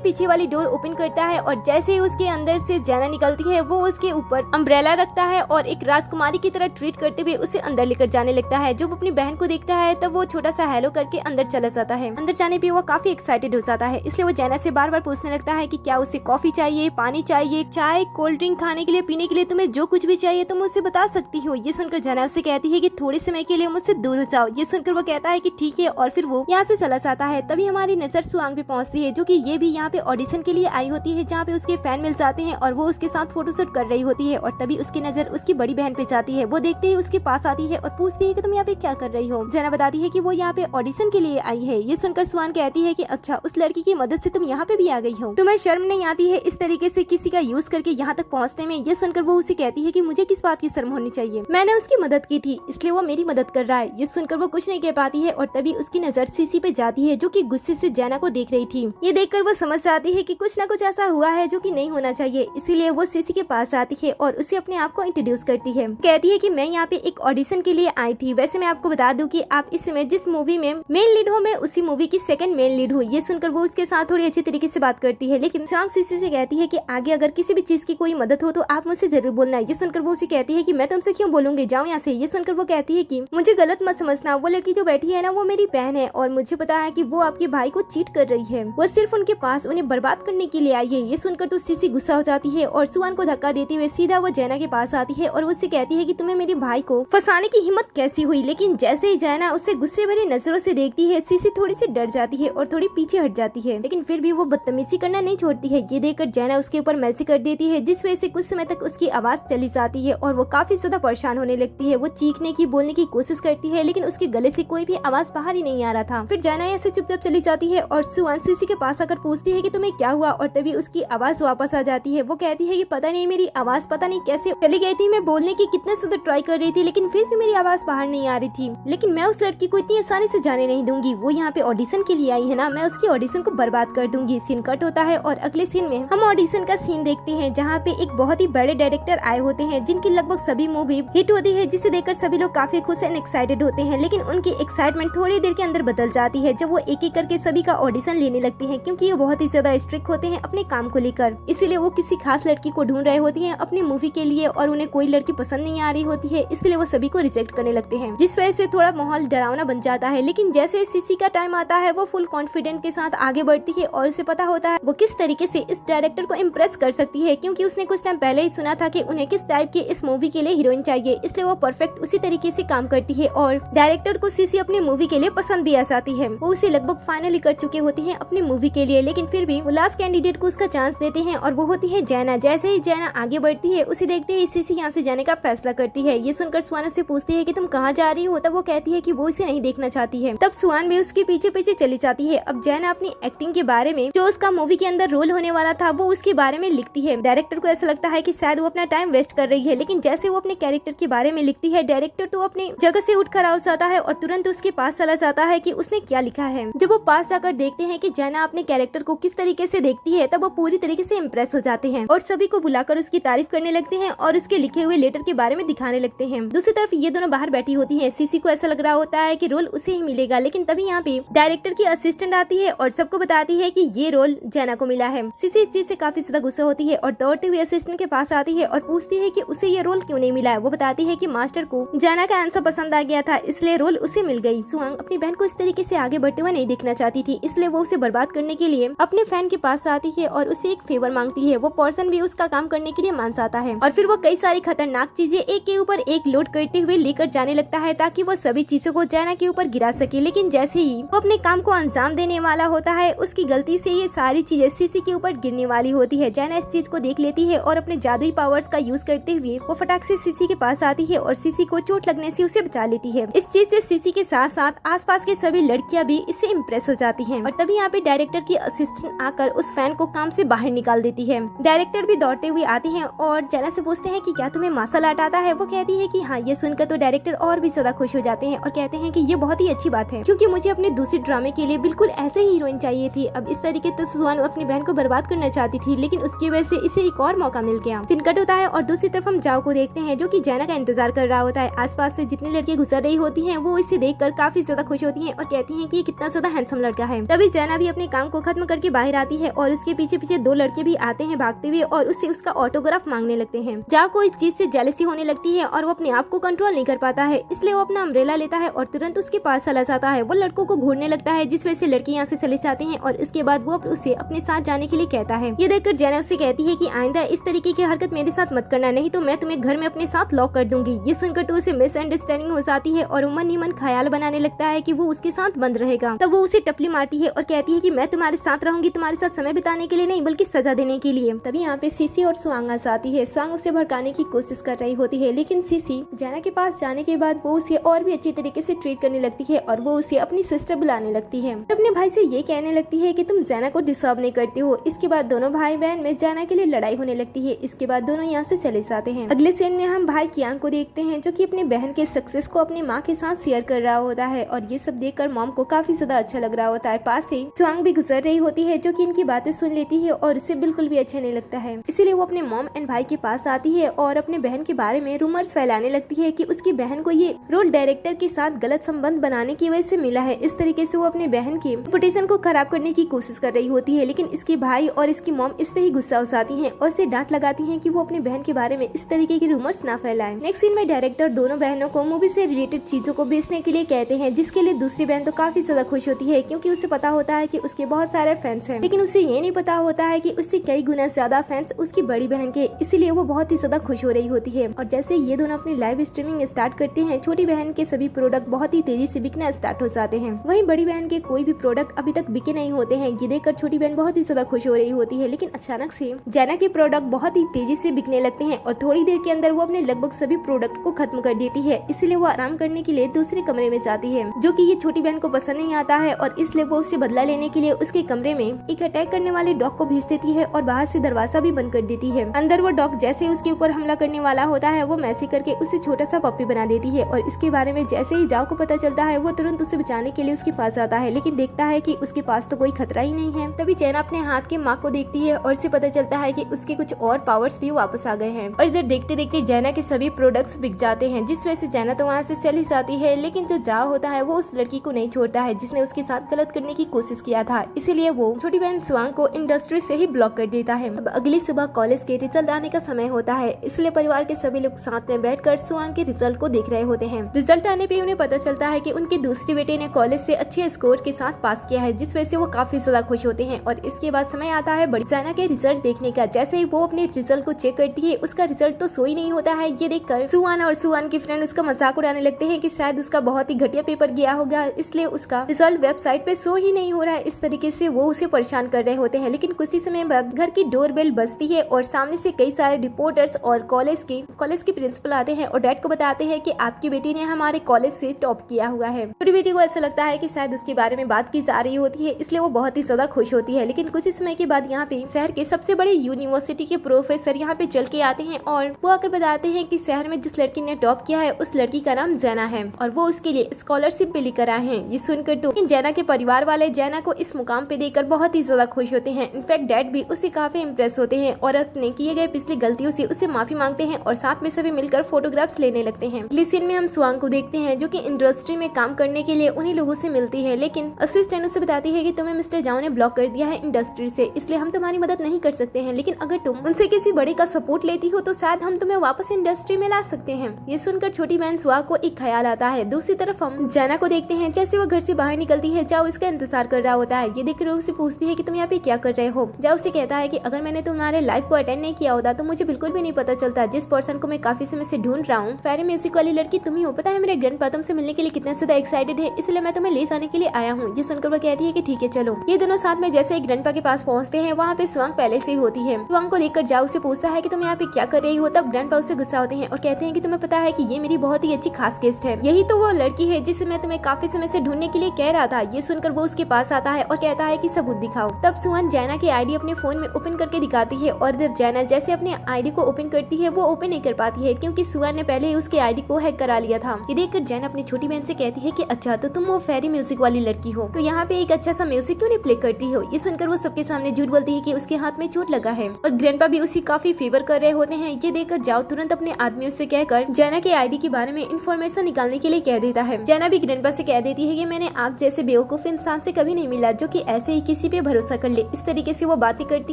पीछे वाली डोर ओपन करता है और जैसे ही उसके अंदर से जैना निकलती है वो उसके ऊपर अम्ब्रेला रखता है और एक राजकुमारी की तरह ट्रीट करते हुए उसे अंदर लेकर जाने लगता है। जब अपनी बहन को देखता है तब वो छोटा सा हेलो करके अंदर चला जाता है। अंदर जाने पे वो काफी एक्साइटेड हो जाता है, इसलिए वो जैना से बार बार पूछने लगता है कि क्या उसे कॉफी चाहिए, पानी चाहिए, चाय, कोल्ड ड्रिंक, खाने के लिए, पीने के लिए तुम्हें जो कुछ भी चाहिए तुम मुझसे बता सकती हो। ये सुनकर जैना उससे कहती है कि थोड़े समय के लिए मुझसे दूर हो जाओ। ये सुनकर वो कहता है कि ठीक है और फिर वो यहाँ से चला जाता है। तभी हमारी नजर सुआंग पे पहुँचती है जो कि ये भी यहाँ पे ऑडिशन के लिए आई होती है जहाँ पे उसके फैन मिल जाते हैं और वो उसके साथ फोटोशूट कर रही होती है। और तभी उसकी नजर उसकी बड़ी बहन पे जाती है। वो देखते ही उसके पास आती है और पूछती है कि तुम यहाँ पे क्या कर रही हो। जैना बताती है कि वो यहाँ पे ऑडिशन के लिए आई है। ये सुनकर सुआंग कहती है कि अच्छा, उस लड़की की मदद से तुम यहाँ पे भी आ गई हो, तुम्हें शर्म नहीं आती है इस तरीके से किसी का यूज करके यहाँ तक पहुँचने में। ये सुनकर वो उसे कहती है कि मुझे किस बात की शर्म होनी चाहिए, मैंने उसकी मदद की थी इसलिए वो मेरी मदद कर रहा है। ये सुनकर वो कुछ नहीं कह पाती है और तभी उसकी नजर सीसी पे जाती है जो कि गुस्से से जैना को देख रही थी। ये देखकर वो समझ जाती है कि कुछ न कुछ ऐसा हुआ है जो कि नहीं होना चाहिए, इसीलिए वो सीसी के पास आती है और उसे अपने आप को इंट्रोड्यूस करती है। कहती है कि मैं यहाँ पे एक ऑडिशन के लिए आई थी। वैसे मैं आपको बता दूं कि आप इस समय जिस मूवी में मेन लीड हो, मैं उसी मूवी की सेकंड मेन लीड हूँ। ये सुनकर वो उसके साथ थोड़ी अच्छी तरीके से बात करती है, लेकिन सुआंग सीसी से कहती है कि आगे अगर किसी भी चीज की कोई मदद हो तो आप मुझसे जरूर बोलना है। ये सुनकर वो उसे कहती है कि मैं तुमसे क्यों बोलूंगी, जाओ यहाँ से। ये सुनकर वो कहती है कि मुझे गलत मत समझना, वो लड़की जो बैठी है ना वो मेरी बहन है और मुझे पता है कि वो आपके भाई को चीट कर रही है, वो सिर्फ उनके पास उन्हें बर्बाद करने के लिए आई है। ये सुनकर तो सीसी गुस्सा हो जाती है और सुआंग को धक्का देते हुए सीधा वो जैना के पास आती है और उससे कहती है कि तुम्हें मेरे भाई को फंसाने की हिम्मत कैसी हुई। लेकिन जैसे ही जैना उसे गुस्से भरी नजरों से देखती है, सीसी थोड़ी सी डर जाती है और थोड़ी पीछे हट जाती है, लेकिन फिर भी वो बदतमीजी करना नहीं छोड़ती है। ये देखकर जैना उसके ऊपर मैसेज कर देती है जिस वजह से कुछ समय तक उसकी आवाज चली जाती है और वो काफी ज्यादा परेशान होने लगती है। वो चीखने की, बोलने की कोशिश करती है लेकिन उसके गले से कोई भी आवाज बाहर ही नहीं आ रहा था। फिर जैना ऐसे चुपचाप चली जाती है और सुआंग सीसी के पास आकर पूछती है कि तुम्हें क्या हुआ और तभी उसकी आवाज वापस आ जाती है। वो कहती है कि पता नहीं मेरी आवाज पता नहीं कैसे चली गई थी, मैं बोलने की कितने ज्यादा ट्राई कर रही थी लेकिन फिर भी मेरी आवाज बाहर नहीं आ रही थी, लेकिन मैं उस लड़की को इतनी आसानी से जाने नहीं दूंगी। वो यहाँ पे ऑडिशन के लिए आई है ना, मैं उसकी ऑडिशन को बर्बाद कर दूंगी। सीन कट होता है और अगले सीन में हम ऑडिशन का सीन देखते हैं जहाँ पे एक बहुत ही बड़े डायरेक्टर आए होते हैं जिनकी लगभग सभी मूवी हिट होती है, जिसे देखकर सभी लोग काफी खुश एंड एक्साइटेड होते हैं। लेकिन उनकी एक्साइटमेंट थोड़ी देर के अंदर बदल जाती है जब वो एक एक करके सभी का ऑडिशन लेने लगते हैं, क्योंकि ये बहुत ही ज्यादा स्ट्रिक्ट होते हैं अपने काम को लेकर। इसीलिए वो किसी खास लड़की को ढूंढ रहे होती हैं अपनी मूवी के लिए और उन्हें कोई लड़की पसंद नहीं आ रही होती है, इसलिए वो सभी को रिजेक्ट करने लगते हैं, जिस वजह से थोड़ा माहौल डरावना बन जाता है। लेकिन जैसे सीसी का टाइम आता है वो फुल कॉन्फिडेंट के साथ आगे बढ़ती है और उसे पता होता है वो किस तरीके से इस डायरेक्टर को इम्प्रेस कर सकती है, क्योंकि उसने कुछ टाइम पहले ही सुना था कि उन्हें किस टाइप की इस मूवी के लिए हीरोइन चाहिए, इसलिए वो परफेक्ट उसी तरीके से काम करती है और डायरेक्टर को सीसी अपनी मूवी के लिए पसंद भी आ जाती है। वो उसे लगभग फाइनली कर चुके होते हैं अपनी मूवी के लिए, लेकिन फिर भी वो लास्ट कैंडिडेट को उसका चांस देते हैं और वो होती है जैना। जैसे ही जैना आगे बढ़ती है उसे देखते ही सीसी यहाँ से जाने का फैसला करती है। ये सुनकर सुआन से पूछती है कि तुम कहाँ जा रही हो, तब वो कहती है कि वो इसे नहीं देखना चाहती है। तब सुआन भी उसके पीछे पीछे चली जाती है। अब जैना अपनी एक्टिंग के बारे में, जो उसका मूवी के अंदर रोल होने वाला था, वो उसके बारे में लिखती है। डायरेक्टर को ऐसा लगता है कि शायद वो अपना टाइम वेस्ट कर रही है, लेकिन जैसे वो अपने कैरेक्टर के बारे में लिखती है, डायरेक्टर तो अपनी जगह से उठ खड़ा हो जाता है और तुरंत उसके पास चला जाता है कि उसने क्या लिखा है। जब वो पास जाकर देखते हैं कि जैना अपने कैरेक्टर को किस तरीके से देखती है, तब वो पूरी तरीके से इम्प्रेस हो जाते हैं और सभी को बुलाकर उसकी तारीफ करने लगते हैं और उसके लिखे हुए लेटर के बारे में दिखाने लगते हैं। दूसरी तरफ ये दोनों बाहर बैठी होती हैं। सीसी को ऐसा लग रहा होता है कि रोल उसे ही मिलेगा, लेकिन तभी यहाँ पे डायरेक्टर की असिस्टेंट आती है और सबको बताती है कि ये रोल जैना को मिला है। सीसी इस चीज से काफी ज्यादा गुस्सा होती है और दौड़ते हुए असिस्टेंट के पास आती है और पूछती है कि उसे ये रोल क्यों नहीं मिला है। वो बताती है कि मास्टर को जैना का आंसर पसंद आ गया था, इसलिए रोल उसे मिल गई। सुआंग अपनी बहन को इस तरीके से आगे बढ़ते हुए नहीं देखना चाहती थी, इसलिए वो उसे बर्बाद करने के लिए अपने फैन के पास आती है और उसे एक फेवर मांगती है। वो पर्सन भी उसका काम करने के लिए मान जाता है और फिर वो कई सारी खतरनाक चीजें एक के ऊपर एक लोड करते हुए लेकर जाने लगता है ताकि वो सभी चीजों को जैना के ऊपर गिरा सके। लेकिन जैसे ही वो अपने काम को अंजाम देने वाला होता है, उसकी गलती से ये सारी चीजें सीसी के ऊपर गिरने वाली होती है। जैना इस चीज को देख लेती है और अपने जादुई पावर्स का यूज करते हुए वो फटाक से सीसी के पास आती है और सीसी को चोट लगने से उसे बचा लेती है। इस चीज से सीसी के साथ साथ आसपास की सभी लड़कियां भी इससे इम्प्रेस हो जाती हैं। और तभी यहाँ पे डायरेक्टर की असिस्टेंट आकर उस फैन को काम से बाहर निकाल देती है। डायरेक्टर भी दौड़ते हुए आते हैं और जैना से पूछते हैं कि क्या तुम्हें मार्शल आर्ट आता है। वो कहती है कि हाँ। ये सुनकर तो डायरेक्टर और भी ज्यादा खुश हो जाते हैं और कहते हैं कि ये बहुत ही अच्छी बात है, क्योंकि मुझे अपने दूसरे ड्रामे के लिए बिल्कुल ऐसे ही हीरोइन चाहिए थी। अब इस तरीके से सुहान अपनी बहन को बर्बाद करना चाहती थी, लेकिन उसकी वजह से इसे एक और मौका मिल गया। सिनकट होता है और दूसरी तरफ हम जाओ को देखते हैं जो कि जैना का इंतजार कर रहा होता है। आसपास से जितनी लड़कियां गुजर रही होती हैं वो इसे देखकर काफी ज्यादा खुश होती हैं और कहती हैं कि ये कितना ज्यादा हैंडसम लड़का है। तभी जैना भी अपने काम को खत्म करके बाहर आती है और उसके पीछे पीछे दो लड़के भी आते हैं भागते हुए और उससे उसका ऑटोग्राफ मांगने लगते हैं। जाओ को इस चीज से जेलसी होने लगती है और वो अपने आप को कंट्रोल नहीं कर पाता है, इसलिए वो अपना अम्ब्रेला लेता है और तुरंत उसके पास चला जाता है। वो लड़कों को घूरने लगता है, जिस वजह से लड़की यहाँ से चले जाते हैं और इसके बाद वो उसे अपने साथ जाने के लिए कहता है। ये देखकर जैना उससे कहती है कि आइंदा इस तरीके की हरकत मेरे साथ मत करना, नहीं तो मैं तुम्हें घर में अपने साथ लॉक कर दूंगी। ये सुनकर तो उसे मिसअंडरस्टैंडिंग हो जाती है और मन ही मन ख्याल बनाने लगता है कि वो उसके साथ बंद रहेगा। तब वो उसे टपली मारती है और कहती है कि मैं तुम्हारे साथ रहूंगी, तुम्हारे साथ समय बिताने के लिए नहीं बल्कि सजा देने के लिए। तभी यहाँ पे सीसी और स्वांग आ जाती है। स्वांग उसे भड़काने की कोशिश कर रही होती है, लेकिन सीसी जैना के पास जाने के बाद वो उसे और भी अच्छी तरीके से ट्रीट करने लगती है और वो उसे अपनी सिस्टर बुलाने लगती है। अपने भाई से ये कहने लगती है कि तुम जैना को डिस्टर्ब नहीं करती हो। इसके बाद दोनों भाई बहन में जैना के लिए लड़ाई होने लगती है। इसके बाद दोनों यहाँ से चले जाते हैं। अगले सीन में हम भाई कियांग को देखते हैं जो कि अपनी बहन के सक्सेस को अपनी माँ के साथ शेयर कर रहा होता है और ये सब देखकर मॉम को काफी ज्यादा अच्छा लग रहा होता है। पास से स्वांग भी गुजर रही होती है जो कि इनकी बातें सुन लेती है और इसे बिल्कुल भी अच्छा नहीं लगता है, इसीलिए वो अपने मॉम एंड भाई के पास आती है और अपने बहन के बारे में रूमर्स फैलाने लगती है कि उसकी बहन को ये रोल डायरेक्टर के साथ गलत संबंध बनाने की वजह से मिला है। इस तरीके से वो अपने बहन की रेपुटेशन को खराब करने की कोशिश कर रही होती है, लेकिन इसके भाई और इसकी मॉम इस पे ही गुस्सा हो जाती हैं और इसे डांट लगाती हैं कि वो अपनी बहन के बारे में इस तरीके की रूमर्स ना फैलाएं। नेक्स्ट सीन में डायरेक्टर दोनों बहनों को मूवी से रिलेटेड चीजों को बेचने के लिए कहते हैं, जिसके लिए दूसरी बहन तो काफी ज्यादा खुश होती है क्योंकि उसे पता होता है कि उसके बहुत सारे फैंस हैं, लेकिन उसे ये नहीं पता होता है कि उससे कई गुना ज्यादा फैंस उसकी बड़ी बहन के, इसीलिए वो बहुत ही ज्यादा खुश हो रही होती है। और जैसे ये दोनों अपनी लाइव स्ट्रीमिंग स्टार्ट करते हैं, छोटी बहन के सभी प्रोडक्ट बहुत ही तेजी से बिकना स्टार्ट हो जाते हैं। वहीं बड़ी बहन के कोई भी प्रोडक्ट अभी तक बिके नहीं होते हैं। ये देखकर छोटी बहन बहुत ही ज्यादा खुश हो रही होती है, लेकिन अचानक से जैना के प्रोडक्ट बहुत ही तेजी से बिकने लगते हैं और थोड़ी देर के अंदर वो अपने लगभग सभी प्रोडक्ट को खत्म कर देती है। इसलिए वो आराम करने के लिए दूसरे कमरे में जाती है, जो कि ये छोटी बहन को पसंद नहीं आता है और इसलिए वो उससे बदला लेने के लिए उसके कमरे में एक अटैक करने वाले डॉग को भेज देती है और बाहर से दरवाजा भी बंद कर देती है। अंदर वो डॉग जैसे उसके ऊपर हमला करने वाला होता है, वो मैसी करके उसे छोटा सा पप्पी बना देती है और इसके बारे में जैसे ही जाओ को पता चलता है, वो तुरंत उसे बचाने के लिए उसके पास जाता है, लेकिन देखता है कि उसके पास तो कोई खतरा ही नहीं है। तभी जैना अपने हाथ के माँ को देखती है और इसे पता चलता है कि उसके कुछ और पावर्स भी वापस आ गए हैं। और इधर देखते देखते जैना के सभी प्रोडक्ट्स बिक जाते हैं, जिस वजह से जैना तो वहाँ से चली जाती है, लेकिन जो जाओ होता है वो उस लड़की को नहीं छोड़ता है जिसने उसके साथ गलत करने की कोशिश किया था। इसीलिए वो छोटी बहन स्वांग को इंडस्ट्री से ही ब्लॉक कर देता है। अब अगली सुबह कॉलेज के रिजल्ट आने का समय होता है, इसलिए परिवार के सभी लोग साथ में बैठकर स्वांग के रिजल्ट को देख रहे होते हैं। रिजल्ट आने पे उन्हें पता चलता है कि उनके दूसरे बेटे ने कॉलेज से अच्छे स्कोर के साथ पास किया है, जिस वजह से वो काफी ज्यादा खुश होते हैं। और इसके बाद समय आता है बड़ी जैना के रिजल्ट देखने का। जैसे ही वो अपने रिजल्ट को चेक करती है, उसका रिजल्ट तो सो ही नहीं होता है। ये देखकर सुहान और सुहान की फ्रेंड उसका मजाक उड़ाने लगते हैं कि शायद उसका बहुत ही घटिया पेपर गया होगा, इसलिए उसका रिजल्ट वेबसाइट पे शो ही नहीं हो रहा है। इस तरीके से वो उसे परेशान कर रहे होते हैं, लेकिन कुछ ही समय बाद घर की डोरबेल बजती है और सामने से कई सारे रिपोर्टर्स और कॉलेज के प्रिंसिपल आते हैं और डैड को बताते हैं कि आपकी बेटी ने हमारे कॉलेज से टॉप किया हुआ है। छोटी बेटी को ऐसा लगता है कि शायद उसके बारे में बात की जा रही होती है, इसलिए वो बहुत ही ज्यादा खुश होती है। लेकिन कुछ समय के बाद यहाँ पे शहर के सबसे बड़े यूनिवर्सिटी के प्रोफेसर यहाँ पे चल के आते हैं और वो आकर बताते हैं कि शहर में जिस लड़की ने टॉप किया है उस लड़की का नाम जैना है और वो उसके लिए स्कॉलरशिप पे लेकर आए हैं। ये सुनकर तो जैना के परिवार वाले जैना को इस मुकाम पे देखकर बहुत ही ज्यादा खुश होते हैं। इनफैक्ट डैड भी उससे काफी इम्प्रेस होते हैं और अपने किए गए पिछली गलतियों से उससे माफी मांगते हैं और साथ में सभी मिलकर फोटोग्राफ्स लेने लगते हैं। अगले सीन में हम स्वांग को देखते हैं जो कि इंडस्ट्री में काम करने के लिए उन्हीं लोगों से मिलती है, लेकिन असिस्टेंट उसे बताती है कि तुम्हें मिस्टर जाओ ने ब्लॉक कर दिया है इंडस्ट्री से, इसलिए हम तुम्हारी मदद नहीं कर सकते हैं, लेकिन अगर तुम उनसे किसी बड़े का सपोर्ट लेती हो तो शायद हम तुम्हें वापस इंडस्ट्री में ला सकते हैं। ये सुनकर छोटी बहन स्वाग को एक ख्याल आता है। दूसरी तरफ हम जैना को देखते हैं, जैसे वो घर से बाहर निकलती है, जाओ इसका इंतजार कर रहा होता है। ये देखकर उससे पूछती है कि तुम यहाँ पे क्या कर रहे हो। जाओ उसे कहता है कि अगर मैंने तुम्हारे लाइव को अटेंड नहीं किया होता तो मुझे बिल्कुल भी नहीं पता चलता। जिस पर्सन को मैं काफी समय से ढूंढ रहा हूँ, फेरी म्यूजिक वाली लड़की तुम ही हो। पता है मेरे ग्रैंडपा तुमसे मिलने के लिए कितना ज्यादा एक्साइटेड है, इसलिए मैं तुम्हें ले जाने के लिए आया हूँ। ये सुनकर वो कहती है कि ठीक है चलो। ये दोनों साथ में जैसे ग्रैंडपा के पास पहुँचते हैं, वहाँ पे स्वांग पहले से ही होती है। स्वांग को देखकर जाओ उसे पूछता है कि तुम यहाँ पे क्या कर रही हो। तब ग्रैंडपा उससे गुस्सा होते हैं और कहते हैं कि तुम्हें पता है कि ये मेरी बहुत ही अच्छी खास गेस्ट है, यही तो वो लड़की है जिसे मैं तुम्हें काफी समय से ढूंढने के लिए कह रहा था। ये सुनकर वो उसके पास आता है और कहता है कि सबूत दिखाओ। तब सुहान जैना के आईडी अपने फोन में ओपन करके दिखाती है और इधर जैना जैसे अपने आईडी को ओपन करती है वो ओपन नहीं कर पाती है क्योंकि सुहान ने पहले ही उसके आईडी को हैक करा लिया था। ये देखकर जैना अपनी छोटी बहन से कहती है कि अच्छा तो तुम वो फेरी म्यूजिक वाली लड़की हो, तो यहाँ पे एक अच्छा सा म्यूजिक क्यों नहीं प्ले करती हो। ये सुनकर वो सबके सामने झूठ बोलती है कि उसके हाथ में चोट लगा है और ग्रैंडपा भी उसी काफी फेवर कर रहे होते हैं। ये देखकर जाओ तुरंत अपने आदमियों से कहकर जैना के आईडी के बारे में इंफॉर्मेशन निकालने के लिए कह देता है। जैना भी ग्रैंडपा से कह देती है कि मैंने आप जैसे बेवकूफ इंसान से कभी नहीं मिला जो कि ऐसे ही किसी पे भरोसा कर ले। इस तरीके से वो बातें करती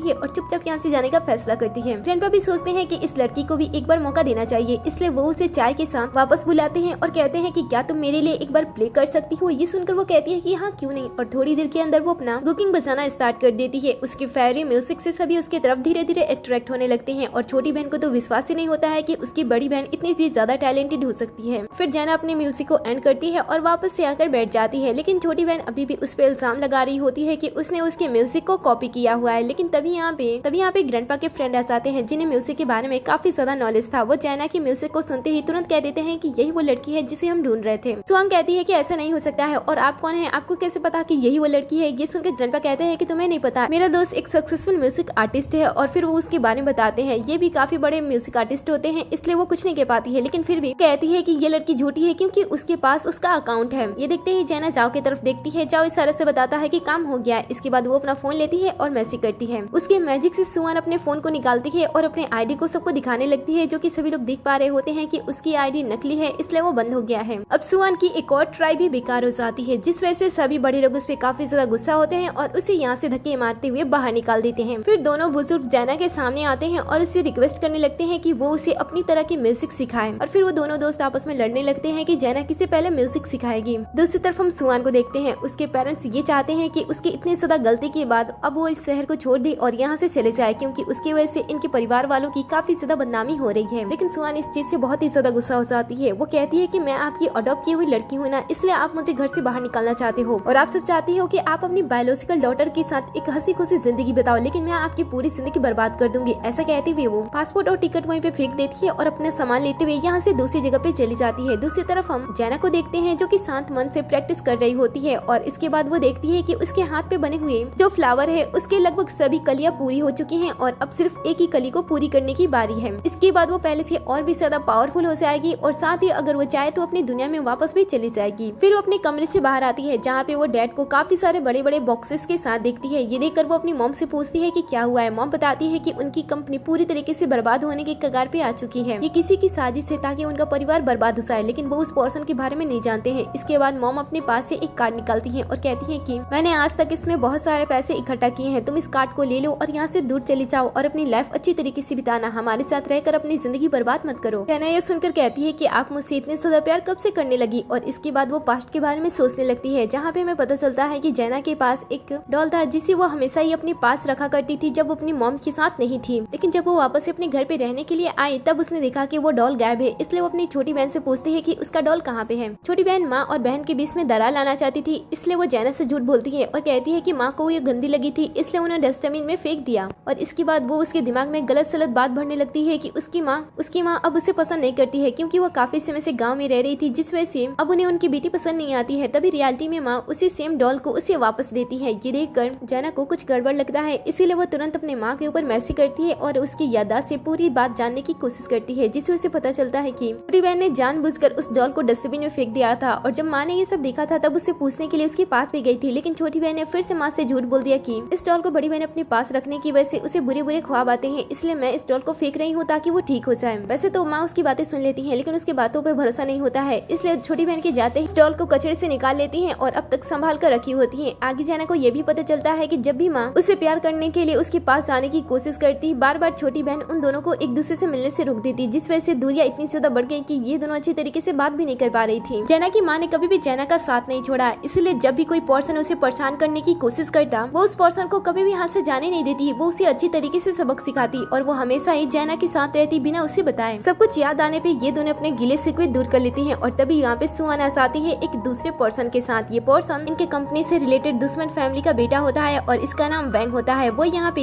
है और चुपचाप यहाँ से जाने का फैसला करती है। ग्रैंडपा भी सोचते हैं कि इस लड़की को भी एक बार मौका देना चाहिए, इसलिए वो उसे चाय के साथ वापस बुलाते हैं और कहते हैं कि क्या तुम मेरे लिए एक बार प्ले कर सकती हो। ये सुनकर वो कहती है कि हाँ क्यों नहीं, और थोड़ी देर के अंदर वो अपना कुकिंग बजाना स्टार्ट कर देती है। उसके फेरी म्यूजिक से सभी उसके तरफ धीरे धीरे अट्रैक्ट होने लगते हैं और छोटी बहन को तो विश्वास ही नहीं होता है कि उसकी बड़ी बहन इतनी भी ज्यादा टैलेंटेड हो सकती है। फिर जैना अपने म्यूजिक को एंड करती है और वापस से आकर बैठ जाती है, लेकिन छोटी बहन अभी भी उस पर इल्जाम लगा रही होती है कि उसने उसके म्यूजिक को कॉपी किया हुआ है। लेकिन तभी यहाँ पे ग्रैंडपा के फ्रेंड आ जाते हैं जिन्हें म्यूजिक के बारे में काफी ज्यादा नॉलेज था। वो जैना की म्यूजिक को सुनते ही तुरंत कह देते हैं कि यही वो लड़की है जिसे हम ढूंढ रहे थे। सुहान कहती है कि ऐसा नहीं हो सकता है और आप कौन है, आपको कैसे पता कि यही वो लड़की है। ये सुनकर ग्रैंडपा कहते हैं कि तुम्हें नहीं पता, मेरा दोस्त एक सक्सेसफुल म्यूजिक आर्टिस्ट है। और फिर वो उसके बारे में बताते हैं। ये भी काफी बड़े म्यूजिक आर्टिस्ट होते हैं इसलिए वो कुछ नहीं कह पाती है, लेकिन फिर भी कहती है कि ये लड़की झूठी है क्योंकि उसके पास उसका अकाउंट है। ये देखते ही जैना जाओ की तरफ देखती है। जाओ इशारे से बताता है कि काम हो गया है। इसके बाद वो अपना फोन लेती है और मैसेज करती है। उसके मैजिक से सुहान अपने फोन को निकालती है और अपने आईडी को सबको दिखाने लगती है, जो कि सभी लोग देख पा रहे होते हैं कि उसकी आईडी नकली है, इसलिए वो बंद हो गया है। अब सुहान की एक और ट्राई भी बेकार हो जाती है, जिस वजह से सभी बड़े लोग उस पर काफी ज्यादा गुस्सा होते हैं और उसे यहाँ से धक्के मारते हुए बाहर निकाल देते हैं। फिर दोनों बुजुर्ग जैना के सामने आते हैं और उससे रिक्वेस्ट करने लगते हैं कि वो उसे अपनी तरह की म्यूजिक सिखाए। और फिर वो दोनों दोस्त आपस में लड़ने लगते हैं कि जैना किसे पहले म्यूजिक सिखाएगी। दूसरी तरफ हम सुहान को देखते हैं। उसके पेरेंट्स ये चाहते हैं कि उसके इतने ज्यादा गलती के बाद अब वो इस शहर को छोड़ दे और यहाँ से चले जाए, क्योंकि उसकी वजह से इनके परिवार वालों की काफी ज्यादा बदनामी हो रही है। लेकिन सुहान इस चीज से बहुत ही ज्यादा गुस्सा हो जाती है। वो कहती है कि मैं आपकी अडॉप्ट की हुई लड़की हूँ ना, इसलिए आप मुझे घर से बाहर निकालना चाहते हो और आप सब चाहती हो कि आप अपनी बायोलॉजिकल डॉटर के साथ एक हंसी खुशी जिंदगी बताओ, लेकिन मैं आपकी पूरी जिंदगी बर्बाद कर दूंगी। ऐसा कहते हुए वो पासपोर्ट और टिकट वहीं पे फेंक देती है और अपना सामान लेते हुए यहाँ से दूसरी जगह पे चली जाती है। दूसरी तरफ हम जैना को देखते हैं जो कि शांत मन से प्रैक्टिस कर रही होती है और इसके बाद वो देखती है कि उसके हाथ पे बने हुए जो फ्लावर है उसके लगभग सभी कलियां पूरी हो चुकी हैं और अब सिर्फ एक ही कली को पूरी करने की बारी है। इसके बाद वो पहले से और भी ज्यादा पावरफुल हो जाएगी और साथ ही अगर वो चाहे तो अपनी दुनिया में वापस भी चली जाएगी। फिर वो अपने कमरे से बाहर आती है जहाँ पे वो डैड को काफी सारे बड़े बड़े बॉक्सेस के साथ देखती है। ये देखकर वो अपनी मॉम से पूछती है कि क्या हुआ है। मॉम बताती है कि उनकी कंपनी पूरी तरीके से बर्बाद होने के कगार पे आ चुकी है। ये किसी की साजिश है ताकि उनका परिवार बर्बाद हो जाए, लेकिन वो उस पर्सन के बारे में नहीं जानते हैं। इसके बाद मॉम अपने पास से एक कार्ड निकालती है और कहती है कि मैंने आज तक इसमें बहुत सारे पैसे इकट्ठा किए हैं, तुम इस कार्ड को ले लो और यहाँ से दूर चली जाओ और अपनी लाइफ अच्छी तरीके से बिताना, हमारे साथ रहकर अपनी जिंदगी बर्बाद मत करो। जैना ये सुनकर कहती है कि आप मुझसे इतने ज्यादा प्यार कब से करने लगी। और इसके बाद वो पास्ट के बारे में सोचने लगती है, जहाँ पे हमें पता चलता है कि जैना के पास एक डॉल था जिसे वो हमेशा ही अपने पास रखा करती थी जब वो अपनी मॉम के साथ नहीं थी। लेकिन जब वो वापस अपने घर पे रहने के लिए आई तब उसने देखा कि वो डॉल गायब है। इसलिए वो अपनी छोटी बहन से पूछती है कि उसका डॉल कहाँ पे है। छोटी बहन माँ और बहन के बीच में दरार लाना चाहती थी, इसलिए वो जैना से झूठ बोलती है और कहती है कि माँ को ये गंदी लगी थी इसलिए उन्हें डस्टबिन में फेंक दिया। और इसके बाद वो उसके दिमाग में गलत सलत बात भरने लगती है कि उसकी माँ अब उसे पसंद नहीं करती है क्योंकि वो काफी समय से गांव में रह रही थी, जिस वजह से अब उन्हें उनकी बेटी पसंद नहीं आती है। तभी रियलिटी में माँ उसी सेम डॉल को उसे वापस देती है। ये देखकर जैना को कुछ गड़बड़ लगता है, इसीलिए वो तुरंत अपने माँ के ऊपर मैसेज करती है और उसकी याददाश्त से पूरी बात जानने की कोशिश करती है, जिससे उसे पता चलता है कि छोटी बहन ने जानबूझकर उस डॉल को डस्टबिन में फेंक दिया था। और जब माँ ने ये सब देखा था तब उसे पूछने के लिए उसके पास भी गई थी, लेकिन छोटी बहन ने फिर से माँ से झूठ बोल दिया कि इस डॉल को बड़ी बहन अपने पास रखने की वजह से उसे बुरे बुरे ख्वाब आते हैं, इसलिए मैं इस डॉल को फेंक रही हूँ ताकि वो ठीक हो जाए। वैसे तो माँ उसकी बातें सुन लेती है, लेकिन उसकी बातों पर भरोसा नहीं होता है, इसलिए छोटी बहन के जाते ही इस डॉल को कचरे से निकाल लेती है और अब तक संभाल कर रखी होती है। आगे जैना को ये भी पता चलता है कि जब भी माँ उसे प्यार करने के लिए उसके पास आने की कोशिश करती, बार बार छोटी बहन उन दोनों को एक दूसरे से मिलने से रोक देती, जिस वजह से दूरियां इतनी ज्यादा बढ़ गई कि ये दोनों अच्छी तरीके से बात भी नहीं कर पा रही थी। जैना की माँ ने कभी भी जैना का साथ नहीं छोड़ा, इसलिए जब भी कोई पर्सन उसे परेशान करने की कोशिश करता वो उस पर्सन को कभी भी हाथ से जाने नहीं देती। वो उसे अच्छी तरीके से सबक सिखाती और वो हमेशा ही जैना के साथ रहती बिना उसे बताए। सब कुछ याद आने पे ये दोनों अपने गिले शिकवे दूर कर लेती हैं और तभी यहाँ पे सुहाना आती है एक दूसरे पर्सन के साथ। ये पर्सन इनके कंपनी से रिलेटेड दुश्मन फैमिली का बेटा होता है और इसका नाम वैंग होता है। वो यहाँ पे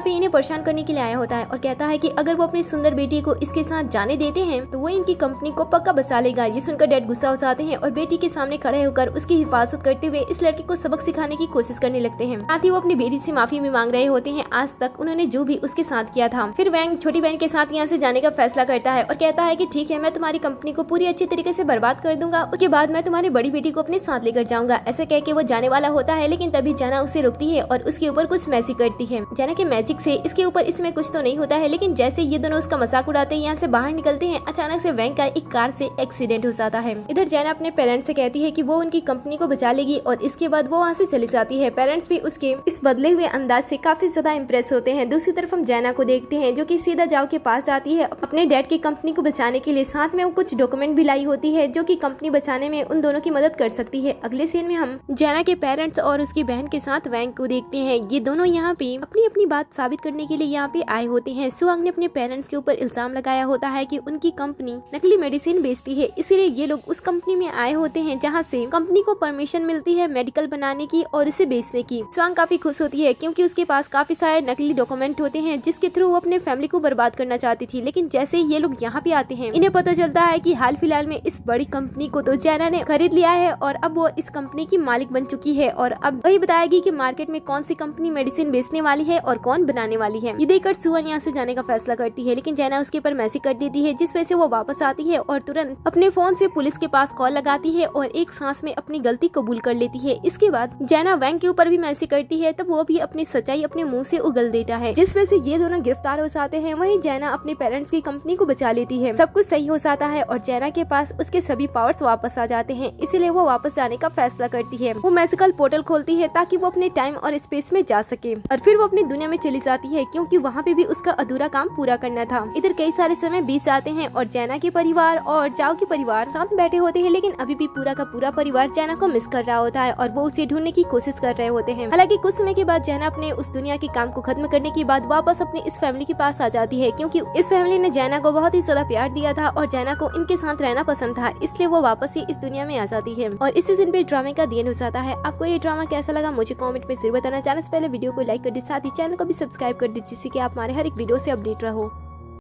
इन्हें परेशान करने के लिए आया होता है और कहता है कि अगर वो अपनी सुंदर बेटी को इसके साथ जाने देते हैं तो वो इनकी कंपनी को पक्का बचा लेगा। ये सुनकर डैड गुस्सा हो जाते हैं और बेटी के सामने खड़े होकर उसकी हिफाजत करते हुए इस लड़की को सबक सिखाने की कोशिश करने लगते हैं। साथ ही वो अपनी बेटी से माफी भी मांग रहे होते हैं आज तक उन्होंने जो भी उसके साथ किया था। फिर वैंग छोटी बहन के साथ यहाँ से जाने का फैसला करता है और कहता है कि ठीक है, मैं तुम्हारी कंपनी को पूरी अच्छी तरीके से बर्बाद कर दूंगा, उसके बाद मैं तुम्हारी बड़ी बेटी को अपने साथ लेकर जाऊंगा। ऐसा कह के वो जाने वाला होता है, लेकिन तभी जाना उसे रोकती है और उसके ऊपर कुछ मैजिक करती है। जाना के मैजिक से इसके ऊपर इसमें कुछ तो नहीं होता है, लेकिन जैसे ये दोनों उसका मजाक उड़ाते हैं, यहाँ से बाहर निकलते हैं, अचानक से वैंग का एक कार से एक्सीडेंट हो जाता है। इधर जैना अपने पेरेंट्स से कहती है कि वो उनकी कंपनी को बचा लेगी और इसके बाद वो वहाँ से चली जाती है। पेरेंट्स भी उसके इस बदले हुए अंदाज से काफी ज्यादा इम्प्रेस होते हैं। दूसरी तरफ हम जैना को देखते हैं जो कि सीधा जाओ के पास जाती है अपने डैड की कंपनी को बचाने के लिए। साथ में वो कुछ डॉक्यूमेंट भी लाई होती है जो कि कंपनी बचाने में उन दोनों की मदद कर सकती है। अगले सीन में हम जैना के पेरेंट्स और उसकी बहन के साथ वैंग को देखते हैं। ये दोनों यहाँ पे अपनी अपनी बात साबित करने के लिए यहाँ पे आए होते हैं। सुहांग ने अपने पेरेंट्स के ऊपर इल्जाम लगाया होता है कि उनकी कंपनी नकली मेडिसिन बेचती है, इसीलिए ये लोग उस कंपनी में आए होते हैं जहाँ से कंपनी को परमिशन मिलती है मेडिकल बनाने की और इसे बेचने की। सुहांग काफी खुश होती है क्योंकि उसके पास काफी सारे नकली डॉक्यूमेंट होते हैं जिसके थ्रू वो अपने फैमिली को बर्बाद करना चाहती थी। लेकिन जैसे ये लोग यहाँ पे आते हैं, इन्हें पता चलता है कि हाल फिलहाल में इस बड़ी कंपनी को तो जैना ने खरीद लिया है और अब वो इस कंपनी की मालिक बन चुकी है और अब वही बताएगी कि मार्केट में कौन सी कंपनी मेडिसिन बेचने वाली है और कौन बनाने वाली है। ये देखकर सुहांग यहाँ से जाने का फैसला करती है, लेकिन जैना उसके ऊपर मैसेज कर देती है जिस वजह से वो वापस आती है और तुरंत अपने फोन से पुलिस के पास कॉल लगाती है और एक सांस में अपनी गलती कबूल कर लेती है। इसके बाद जैना वैंग के ऊपर भी मैसेज करती है, तब वो भी अपनी सच्चाई अपने मुंह से उगल देता है जिस वजह से ये दोनों गिरफ्तार हो जाते हैं। वहीं जैना अपने पेरेंट्स की कंपनी को बचा लेती है, सब कुछ सही हो जाता है और जैना के पास उसके सभी पावर्स वापस आ जाते हैं। इसीलिए वो वापस जाने का फैसला करती है। वो मैजिकल पोर्टल खोलती है ताकि वो अपने टाइम और स्पेस में जा सके और फिर वो अपनी दुनिया में चली जाती है क्योंकि वहाँ पे भी उसका अधूरा काम पूरा करना था। इधर कई सारे समय बीत जाते हैं और जैना के परिवार और जाओ के परिवार साथ बैठे होते हैं, लेकिन अभी भी पूरा का पूरा परिवार जैना को मिस कर रहा होता है और वो उसे ढूंढने की कोशिश कर रहे होते हैं। हालांकि कुछ समय के बाद जैना अपने उस दुनिया के काम को खत्म करने के बाद वापस अपने इस फैमिली के पास आ जाती है क्योंकि इस फैमिली ने जैना को बहुत ही ज्यादा प्यार दिया था और जैना को इनके साथ रहना पसंद था, इसलिए वो वापस ही इस दुनिया में आ जाती है और इसी दिन पे ड्रामे का दिन हो जाता है। आपको ये ड्रामा कैसा लगा मुझे कमेंट में जरूर बताना। चैनल से पहले वीडियो को लाइक कर दीजिए, साथ ही चैनल को भी सब्सक्राइब कर दीजिए जिससे कि आप हमारे हर एक वीडियो से अपडेट रहो।